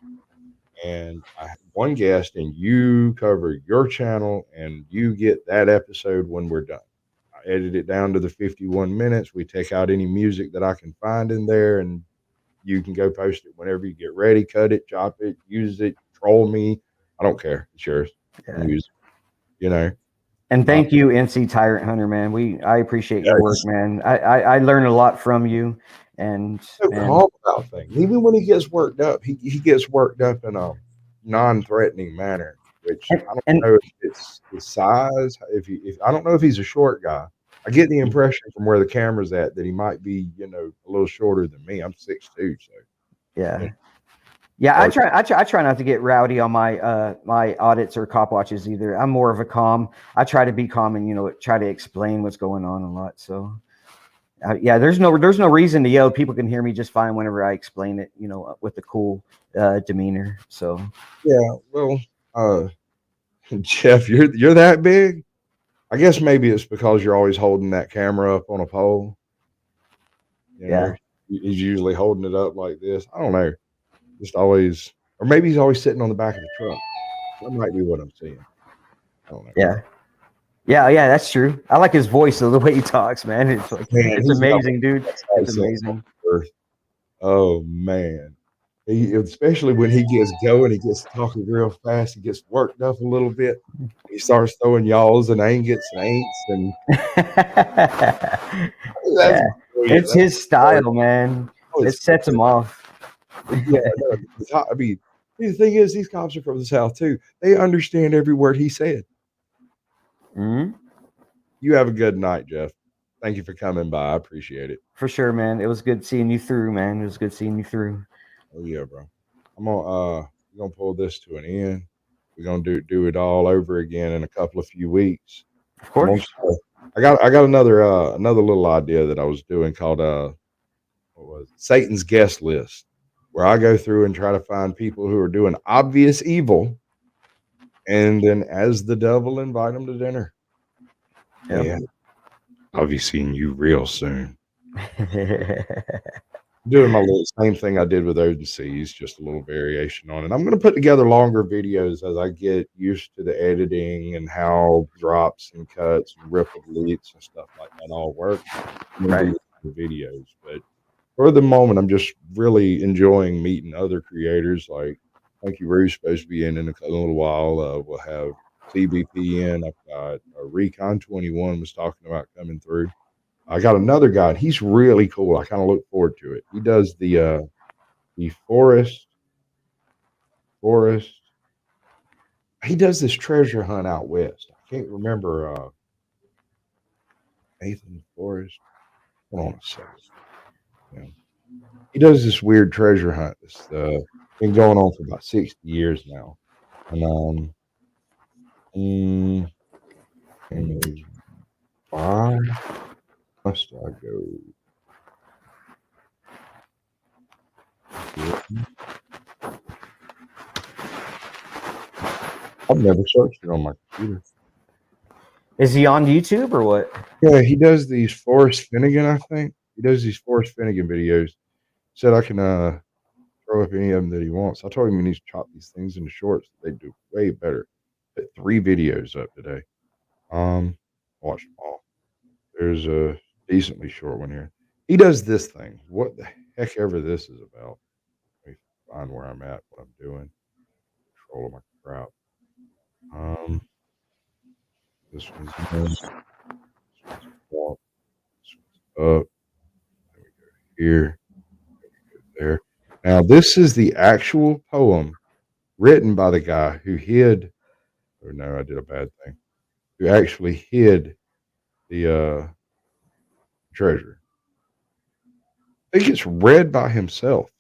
and I have one guest, and you cover your channel, and you get that episode when we're done. I edit it down to the 51 minutes. We take out any music that I can find in there, and you can go post it whenever you get ready. Cut it, chop it, use it, troll me. I don't care. It's yours. Use it, you know. And thank you, NC Tyrant Hunter, man. I appreciate your work, man. I learn a lot from you. And so calm about things. Even when he gets worked up, he gets worked up in a non-threatening manner. Which I don't know if it's his size. If I don't know if he's a short guy. I get the impression from where the camera's at that he might be, a little shorter than me. I'm 6'2", so yeah. Yeah, I try not to get rowdy on my my audits or cop watches either. I'm more of a calm. I try to be calm and try to explain what's going on a lot. So yeah, there's no reason to yell. People can hear me just fine whenever I explain it, with a cool demeanor. So yeah, well, Jeff, you're that big. I guess maybe it's because you're always holding that camera up on a pole. Yeah, he's usually holding it up like this. I don't know. Just always, or maybe he's always sitting on the back of the truck. That might be what I'm seeing. I don't know. Yeah, that's true. I like his voice, the way he talks, man. It's like, it's amazing, dude. It's amazing. Oh man, Especially when he gets going, he gets talking real fast. He gets worked up a little bit. He starts throwing y'alls and angets and ain'ts, and that's Yeah, brilliant. it's his style, man. Oh, It sets him off. yeah, no, I mean, the thing is, these cops are from the South too. They understand every word he said. Mhm. You have a good night, Jeff. Thank you for coming by. I appreciate it. For sure, man. It was good seeing you through, man. It was good seeing you through. Oh yeah, bro. I'm gonna we're gonna pull this to an end. We're gonna do it all over again in a few weeks. Of I'm gonna course. I got another little idea that I was doing called what was it? Satan's guest list, where I go through and try to find people who are doing obvious evil, and then as the devil invite them to dinner. Yep. Yeah, I'll be seeing you real soon. Doing my little same thing I did with Odin Seas, just a little variation on it. I'm going to put together longer videos as I get used to the editing and how drops and cuts and rip and deletes and stuff like that all work. I'm gonna do the videos, but for the moment, I'm just really enjoying meeting other creators. Like, thank you, Rue's supposed to be in a little while. We'll have CBP in. I've got Recon 21 was talking about coming through. I got another guy, and he's really cool. I kind of look forward to it. He does the forest. He does this treasure hunt out west. I can't remember Nathan Forrest. Hold on a second. Yeah. He does this weird treasure hunt. It's been going on for about 60 years now. And why must I go? I've never searched it on my computer. Is he on YouTube or what? Yeah, he does these Forrest Finnegan, I think. He does these Forrest Finnegan videos. Said I can throw up any of them that he wants. I told him he needs to chop these things into shorts. They do way better. Put 3 videos up today. Watch them all. There's a decently short one here. He does this thing. What the heck ever this is about. Let me find where I'm at, what I'm doing. Control of my crowd. This one's in. This one's up. This one's up. Then we go here. Then we go there. Now, this is the actual poem written by the guy who hid. Oh no, I did a bad thing. Who actually hid the treasure. I think it's read by himself.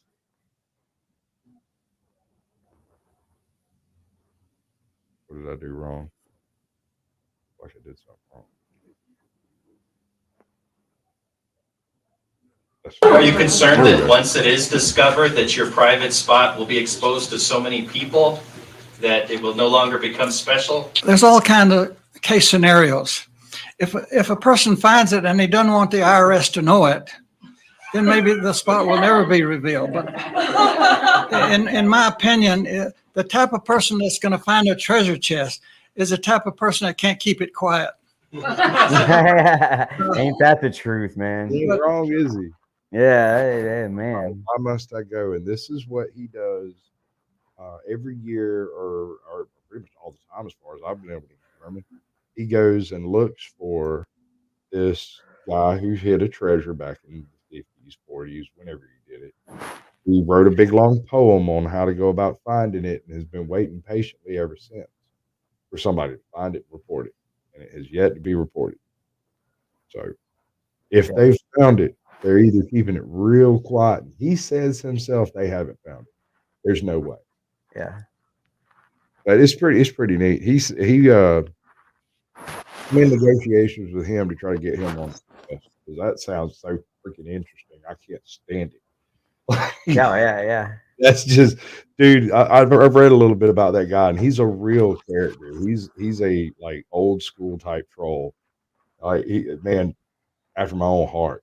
What did I do wrong? Like I did something wrong. Are you concerned that once it is discovered that your private spot will be exposed to so many people that it will no longer become special? There's all kind of case scenarios. If a person finds it and he doesn't want the IRS to know it, then maybe the spot will never be revealed. But in my opinion, the type of person that's going to find a treasure chest is the type of person that can't keep it quiet. Ain't that the truth, man? He ain't wrong, is he? Yeah, hey, man. Why must I go? And this is what he does every year, or pretty much all the time, as far as I've been able to determine. He goes and looks for this guy who hid a treasure back in the 50s, 40s, whenever he did it. He wrote a big long poem on how to go about finding it, and has been waiting patiently ever since for somebody to find it and report it. And it has yet to be reported. So if they found it, they're either keeping it real quiet. He says himself they haven't found it. There's no way. Yeah. But it's pretty neat. I'm in negotiations with him to try to get him on because that sounds so freaking interesting. I can't stand it. Yeah. That's just, dude. I've read a little bit about that guy, and he's a real character. He's a like old school type troll. Man, after my own heart.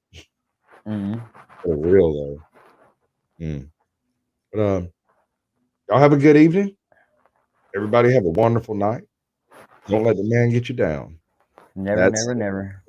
Mm-hmm. For real though. But y'all have a good evening. Everybody have a wonderful night. Don't let the man get you down. Never.